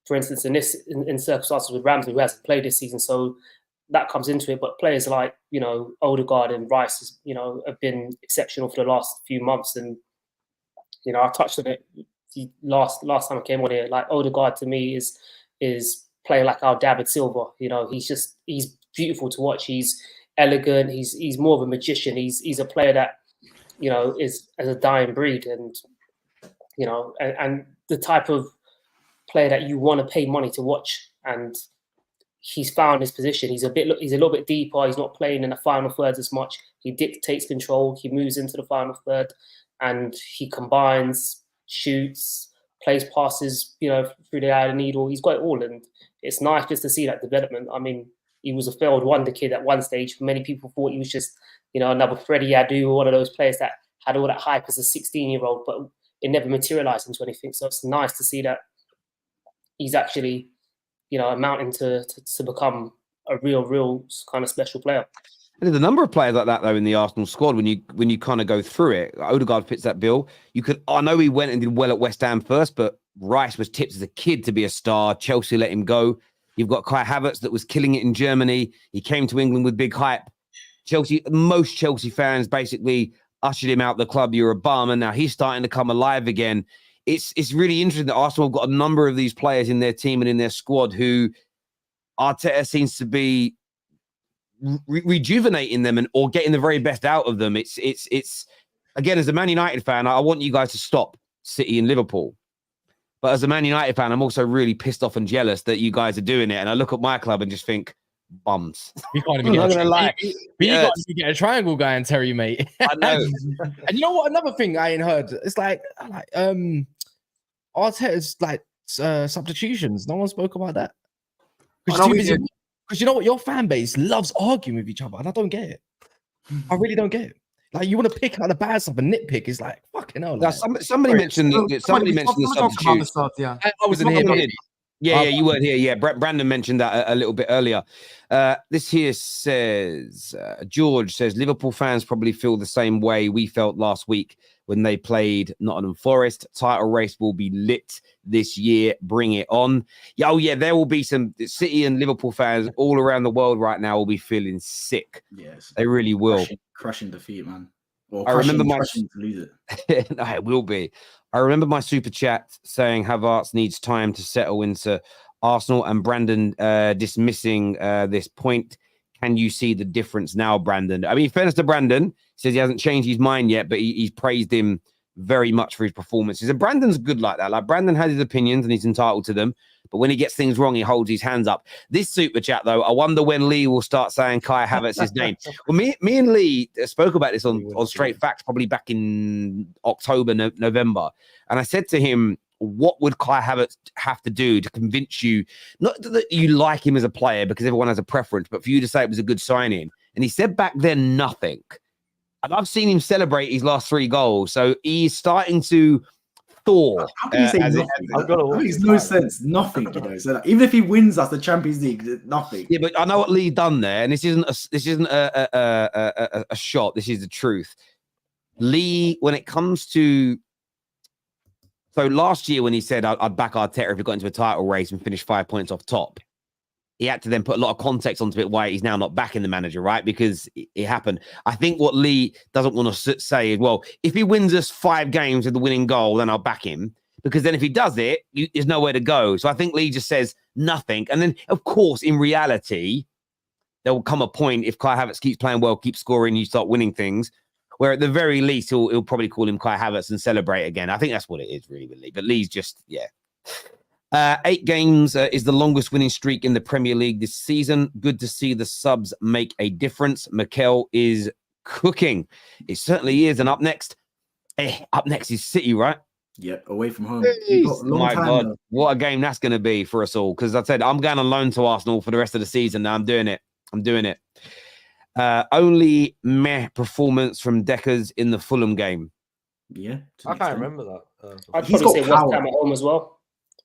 for instance, in circumstances with Ramsdale, who hasn't played this season, so that comes into it. But players like Odegaard and Rice, have been exceptional for the last few months. And I touched on it last time I came on here. Like Odegaard to me is play like our David Silva. He's beautiful to watch. He's elegant. He's more of a magician. He's a player that is as a dying breed, and and the type of player that you want to pay money to watch. And he's found his position. He's a little bit deeper. He's not playing in the final thirds as much. He dictates control. He moves into the final third, and he combines, shoots, plays passes, through the eye of the needle. He's got it all, and it's nice just to see that development. I mean, he was a failed wonder kid at one stage. Many people thought he was just, another Freddie Adu, or one of those players that had all that hype as a 16-year-old, but it never materialized into anything. So it's nice to see that he's actually, amounting to become a real kind of special player. And there's a number of players like that though in the Arsenal squad. When you kind of go through it, Odegaard fits that bill. I know he went and did well at West Ham first, but Rice was tipped as a kid to be a star. Chelsea let him go. You've got Kai Havertz that was killing it in Germany. He came to England with big hype. Most Chelsea fans basically ushered him out the club. You're a bum, and now he's starting to come alive again. It's really interesting that Arsenal have got a number of these players in their team and in their squad who Arteta seems to be rejuvenating them or getting the very best out of them. It's again, as a Man United fan, I want you guys to stop City and Liverpool. But as a Man United fan, I'm also really pissed off and jealous that you guys are doing it. And I look at my club and just think, bums. We can't even get a triangle guy and Terry, mate. I know. And you know what? Another thing I ain't heard. It's like Arteta's like substitutions. No one spoke about that. Because you know what? Your fan base loves arguing with each other, and I don't get it. I really don't get it. Like, you want to pick out the bad stuff and nitpick. It's like, fucking hell. Now, somebody mentioned the substitute. I wasn't here. Yeah, you weren't here. Yeah, Brandon mentioned that a little bit earlier. This here says, George says, Liverpool fans probably feel the same way we felt last week when they played Nottingham Forest. Title race will be lit this year. Bring it on. Yeah, there will be some City and Liverpool fans all around the world right now will be feeling sick. Yes, they really will. Crushing defeat, man. I remember crushing to lose it. No, it will be. I remember my super chat saying Havertz needs time to settle into Arsenal, and Brandon dismissing this point. Can you see the difference now, Brandon? I mean, in fairness to Brandon, he says he hasn't changed his mind yet, but he's praised him very much for his performances. And Brandon's good like that. Like, Brandon has his opinions and he's entitled to them. But when he gets things wrong, he holds his hands up. This super chat, though, I wonder when Lee will start saying Kai Havertz's name. Well, me and Lee spoke about this on Straight Facts probably back in October, November. And I said to him, what would Kai Havertz have to do to convince you, not that you like him as a player because everyone has a preference, but for you to say it was a good signing? And he said back then, nothing. And I've seen him celebrate his last 3 goals. So he's starting to thaw. How can you say nothing? That makes no sense. Nothing, So like, even if he wins us the Champions League, nothing. Yeah, but I know what Lee done there, and this isn't a shot. This is the truth. Lee, when it comes to last year when he said I'd back Arteta if he got into a title race and finished 5 points off top, he had to then put a lot of context onto it why he's now not backing the manager, right? Because it happened. I think what Lee doesn't want to say is, well, if he wins us 5 games with the winning goal, then I'll back him. Because then if he does it, there's nowhere to go. So I think Lee just says nothing. And then, of course, in reality, there will come a point if Kai Havertz keeps playing well, keeps scoring, you start winning things, where at the very least he'll probably call him Kai Havertz and celebrate again. I think that's what it is, really, with Lee. But Lee's just, 8 games is the longest winning streak in the Premier League this season. Good to see the subs make a difference. Mikel is cooking. It certainly is. And up next is City, right? Yep, away from home. My God, what a game that's going to be for us all. Because I said I'm going on loan to Arsenal for the rest of the season. Now I'm doing it. Only meh performance from Deckers in the Fulham game. Yeah, I can't remember that. I'd probably say West Ham at home as well.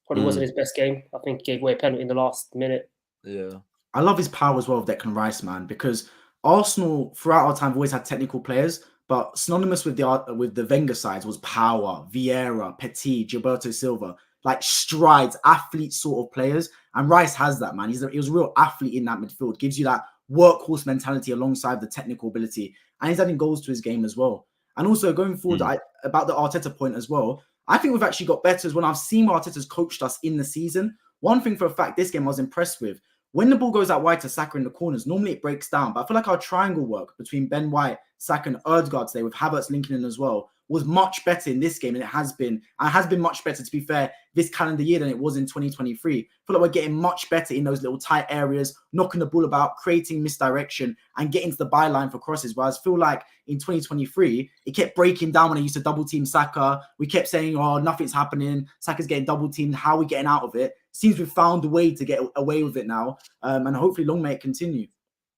Probably wasn't his best game. I think he gave away a penalty in the last minute. Yeah, I love his power as well of Declan Rice, man, because Arsenal throughout our time have always had technical players, but synonymous with the Wenger sides was power. Vieira, Petit, Gilberto Silva, like strides, athlete sort of players, and Rice has that, man. He was a real athlete in that midfield. Gives you that workhorse mentality alongside the technical ability, and he's adding goals to his game as well. And also going forward, about the Arteta point as well, I think we've actually got better as well. I've seen what Arteta's coached us in the season. One thing for a fact, this game I was impressed with. When the ball goes out wide to Saka in the corners, normally it breaks down. But I feel like our triangle work between Ben White, Saka, and Odegaard today, with Havertz linking in as well, was much better in this game than it has been. And it has been much better, to be fair, this calendar year than it was in 2023. I feel like we're getting much better in those little tight areas, knocking the ball about, creating misdirection, and getting to the byline for crosses. Whereas I feel like in 2023, it kept breaking down when I used to double team Saka. We kept saying, oh, nothing's happening. Saka's getting double teamed. How are we getting out of it? Seems we've found a way to get away with it now. And hopefully long may it continue.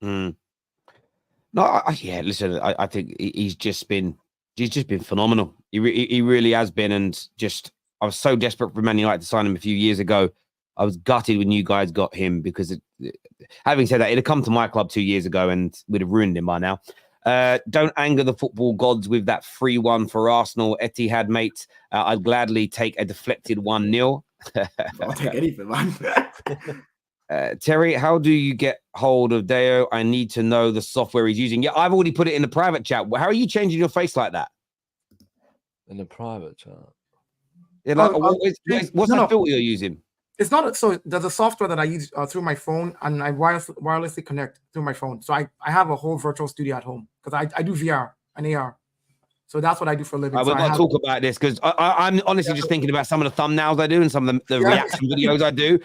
No, listen, I think he's just been phenomenal. He really has been. And just, I was so desperate for Man United to sign him a few years ago. I was gutted when you guys got him because, having said that, it'd have come to my club 2 years ago and we'd have ruined him by now. Don't anger the football gods with that 3-1 for Arsenal. Etihad, mate. I'd gladly take a deflected 1-0. I'll take anything, man. Terry, how do you get hold of Deo? I need to know the software he's using. Yeah, I've already put it in the private chat. How are you changing your face like that? In the private chat? Yeah, like, what's the filter you're using? It's not so. There's a software that I use through my phone, and I wirelessly connect through my phone. So I have a whole virtual studio at home because I do VR and AR. So that's what I do for a living. We're going to talk about this because I'm honestly just thinking about some of the thumbnails I do and some of the reaction videos I do.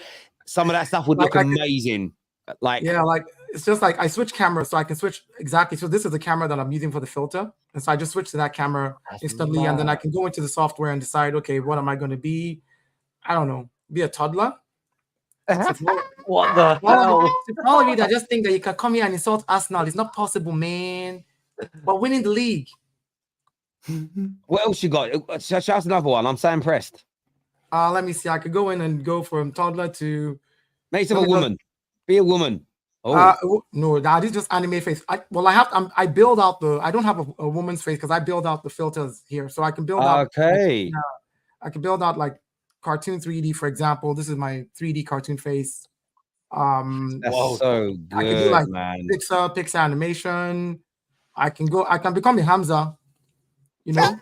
Some of that stuff would look amazing. It's just like I switch cameras, so I can switch exactly. So this is the camera that I'm using for the filter, and so I just switch to that camera instantly, and then I can go into the software and decide, okay, what am I going to be? I don't know, be a toddler. What the hell? All of you that just think that you can come here and insult Arsenal, it's not possible, man. But winning the league. What else you got? Shout another one. I'm so impressed. Let me see. I could go in and go from toddler to make yourself a woman. Be a woman. Oh no, that is just anime face. I build out I don't have a woman's face because I build out the filters here, so I can build out. Okay. I can build out like cartoon 3D, for example. This is my 3D cartoon face. That's so good. I can do like Pixar animation. I can become a Hamza. You know,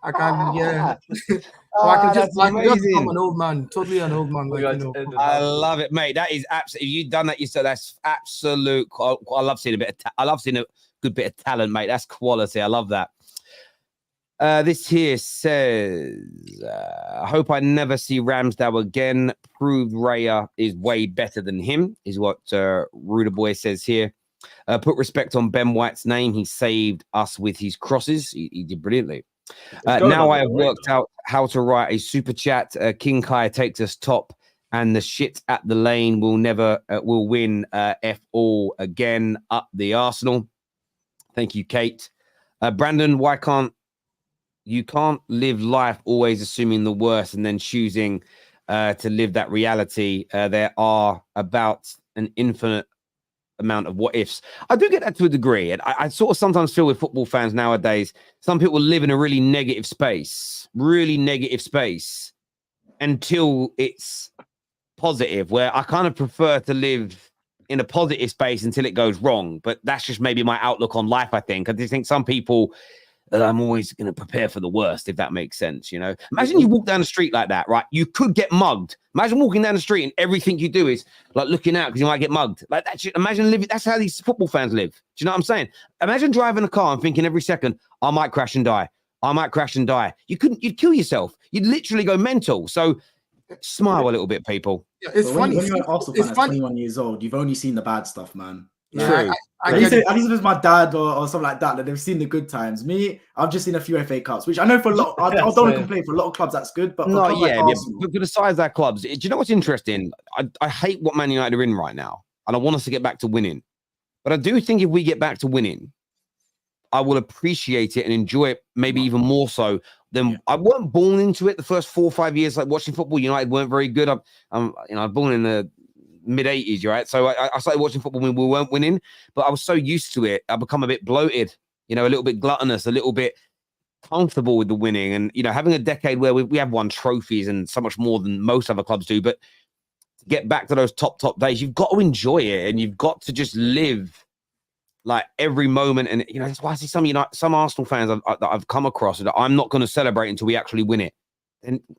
I can, so I can just become an old man, totally an old man. I love it, mate. That is absolutely. You've done that yourself. That's absolute. I love seeing I love seeing a good bit of talent, mate. That's quality. I love that. This here says, I hope I never see Ramsdale again. Proved Raya is way better than him, is what Ruder Boy says here. Put respect on Ben White's name. He saved us with his crosses. He did brilliantly. Now I have worked out how to write a super chat. King Kai takes us top, and the shit at the lane will never will win. F all again. Up the Arsenal. Thank you, Kate. Brandon, why can't you live life always assuming the worst and then choosing to live that reality? There are about an infinite amount of what ifs. I do get that to a degree, and I sort of sometimes feel with football fans nowadays, some people live in a really negative space until it's positive, where I kind of prefer to live in a positive space until it goes wrong. But that's just maybe my outlook on life. I just think some people I'm always going to prepare for the worst, if that makes sense. You know, imagine you walk down the street like that, right? You could get mugged. Imagine walking down the street and everything you do is like looking out because you might get mugged. Like that. Imagine living. That's how these football fans live. Do you know what I'm saying? Imagine driving a car and thinking every second, I might crash and die. I might crash and die. You'd kill yourself. You'd literally go mental. So smile a little bit, people. Yeah, it's funny. When you're an Arsenal fan at 21 years old, you've only seen the bad stuff, man. True. I At get least it. if it's my dad or something like that they've seen the good times. Me, I've just seen a few FA Cups, which I know for a lot. I don't want to complain, for a lot of clubs that's good, but for clubs like Arsenal, but for the size of our clubs, do you know what's interesting? I hate what Man United are in right now, and I want us to get back to winning. But I do think if we get back to winning, I will appreciate it and enjoy it maybe even more so than I weren't born into it the first 4 or 5 years. Like watching football, United weren't very good. I'm born in the mid-80s, right? So I started watching football when we weren't winning, but I was so used to it. I become a bit bloated, a little bit gluttonous, a little bit comfortable with the winning. And, having a decade where we have won trophies and so much more than most other clubs do. But to get back to those top days, you've got to enjoy it and you've got to just live like every moment. And, that's why I see some Arsenal fans that I've come across that I'm not going to celebrate until we actually win it.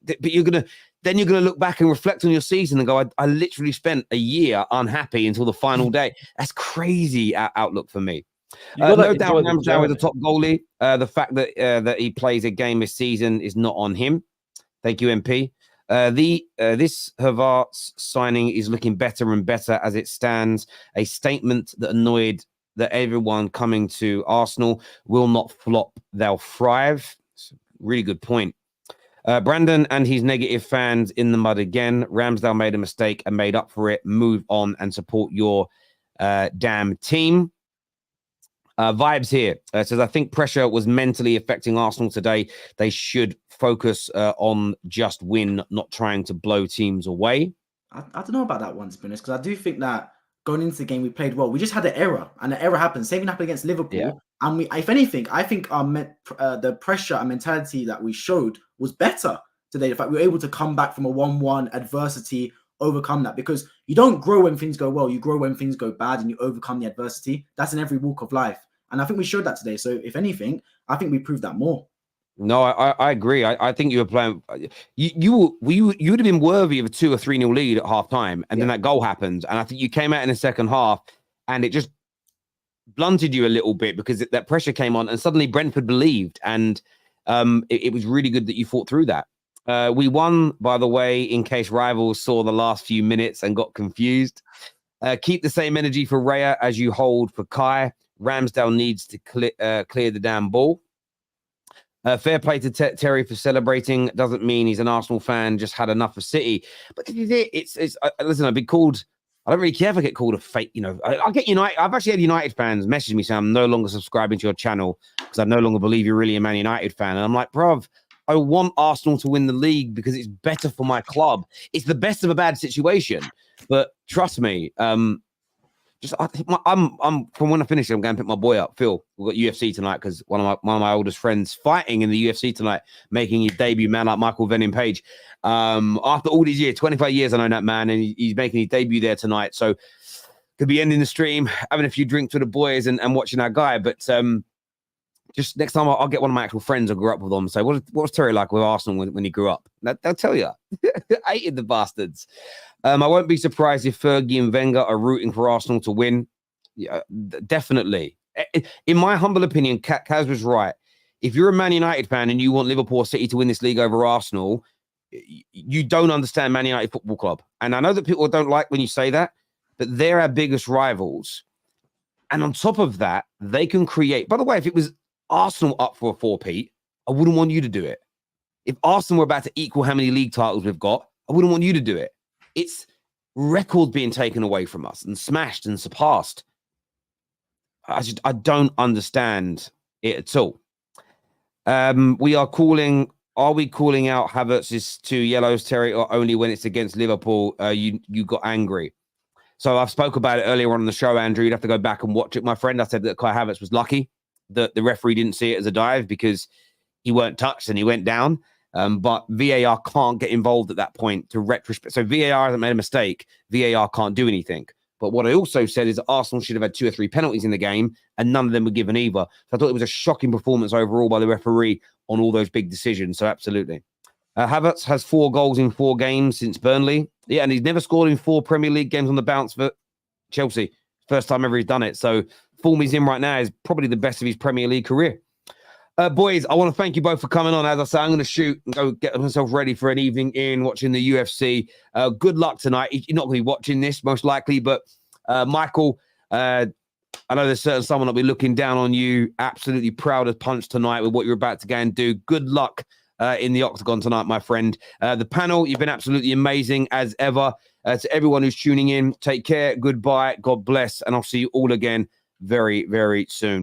But you're going to look back and reflect on your season and go, I literally spent a year unhappy until the final day. That's crazy outlook for me. No doubt Ramsdale is the top goalie. The fact that he plays a game this season is not on him. Thank you, MP. This Havertz signing is looking better and better as it stands. A statement that annoyed that everyone coming to Arsenal will not flop, they'll thrive. It's a really good point. Brandon and his negative fans in the mud again. Ramsdale made a mistake and made up for it. Move on and support your damn team. Vibes here says, I think pressure was mentally affecting Arsenal today. They should focus on just win, not trying to blow teams away. I don't know about that one, to be honest, because I do think that going into the game, we played well. We just had an error, and the error happened. Same thing happened against Liverpool. Yeah. And we, if anything, I think the pressure and mentality that we showed was better today. In fact, we were able to come back from a 1-1 adversity, overcome that, because you don't grow when things go well. You grow when things go bad, and you overcome the adversity. That's in every walk of life. And I think we showed that today. So if anything, I think we proved that more. No, I agree. I think you were playing. You would have been worthy of a 2 or 3-0 lead at half time, and then that goal happened. And I think you came out in the second half, and it just blunted you a little bit because that pressure came on, and suddenly Brentford believed, and it was really good that you fought through that. We won, by the way, in case rivals saw the last few minutes and got confused. Keep the same energy for Raya as you hold for Kai. Ramsdale needs to clear the damn ball. Fair play to Terry for celebrating. Doesn't mean he's an Arsenal fan, just had enough of City. But listen, I've been called, I don't really care if I get called a fake, I get United. I've actually had United fans message me saying I'm no longer subscribing to your channel because I no longer believe you're really a Man United fan. And I'm like, bruv, I want Arsenal to win the league because it's better for my club. It's the best of a bad situation. But trust me, I'm from when I finish, I'm going to pick my boy up, Phil. We've got UFC tonight because one of my oldest friends fighting in the UFC tonight, making his debut, man, like Michael Venom Page. After all these years, 25 years, I know that man, and he's making his debut there tonight. So could be ending the stream, having a few drinks with the boys and watching our guy. But just next time I'll get one of my actual friends I grew up with them. So what was Terry like with Arsenal when he grew up? They'll tell you. I hated the bastards. I won't be surprised if Fergie and Wenger are rooting for Arsenal to win. Yeah, definitely. In my humble opinion, Kaz was right. If you're a Man United fan and you want Liverpool or City to win this league over Arsenal, you don't understand Man United Football Club. And I know that people don't like when you say that, but they're our biggest rivals. And on top of that, they can create. By the way, if it was Arsenal up for a 4-peat, I wouldn't want you to do it. If Arsenal were about to equal how many league titles we've got, I wouldn't want you to do it. It's record being taken away from us and smashed and surpassed. I don't understand it at all. Are we calling out Havertz's 2 yellows, Terry, or only when it's against Liverpool? You got angry. So I've spoke about it earlier on in the show, Andrew. You'd have to go back and watch it, my friend. I said that Kai Havertz was lucky that the referee didn't see it as a dive because he weren't touched and he went down. But VAR can't get involved at that point to retrospect. So VAR hasn't made a mistake. VAR can't do anything. But what I also said is that Arsenal should have had 2 or 3 penalties in the game, and none of them were given either. So I thought it was a shocking performance overall by the referee on all those big decisions. So absolutely. Havertz has 4 goals in 4 games since Burnley. Yeah, and he's never scored in 4 Premier League games on the bounce for Chelsea. First time ever he's done it. So form he's in right now is probably the best of his Premier League career. Boys, I want to thank you both for coming on. As I say, I'm going to shoot and go get myself ready for an evening in watching the UFC. Good luck tonight. You're not going to be watching this, most likely, but Michael, I know there's certain someone that'll be looking down on you. Absolutely proud as punch tonight with what you're about to go and do. Good luck in the octagon tonight, my friend. The panel, you've been absolutely amazing as ever. To everyone who's tuning in, take care. Goodbye. God bless. And I'll see you all again very, very soon.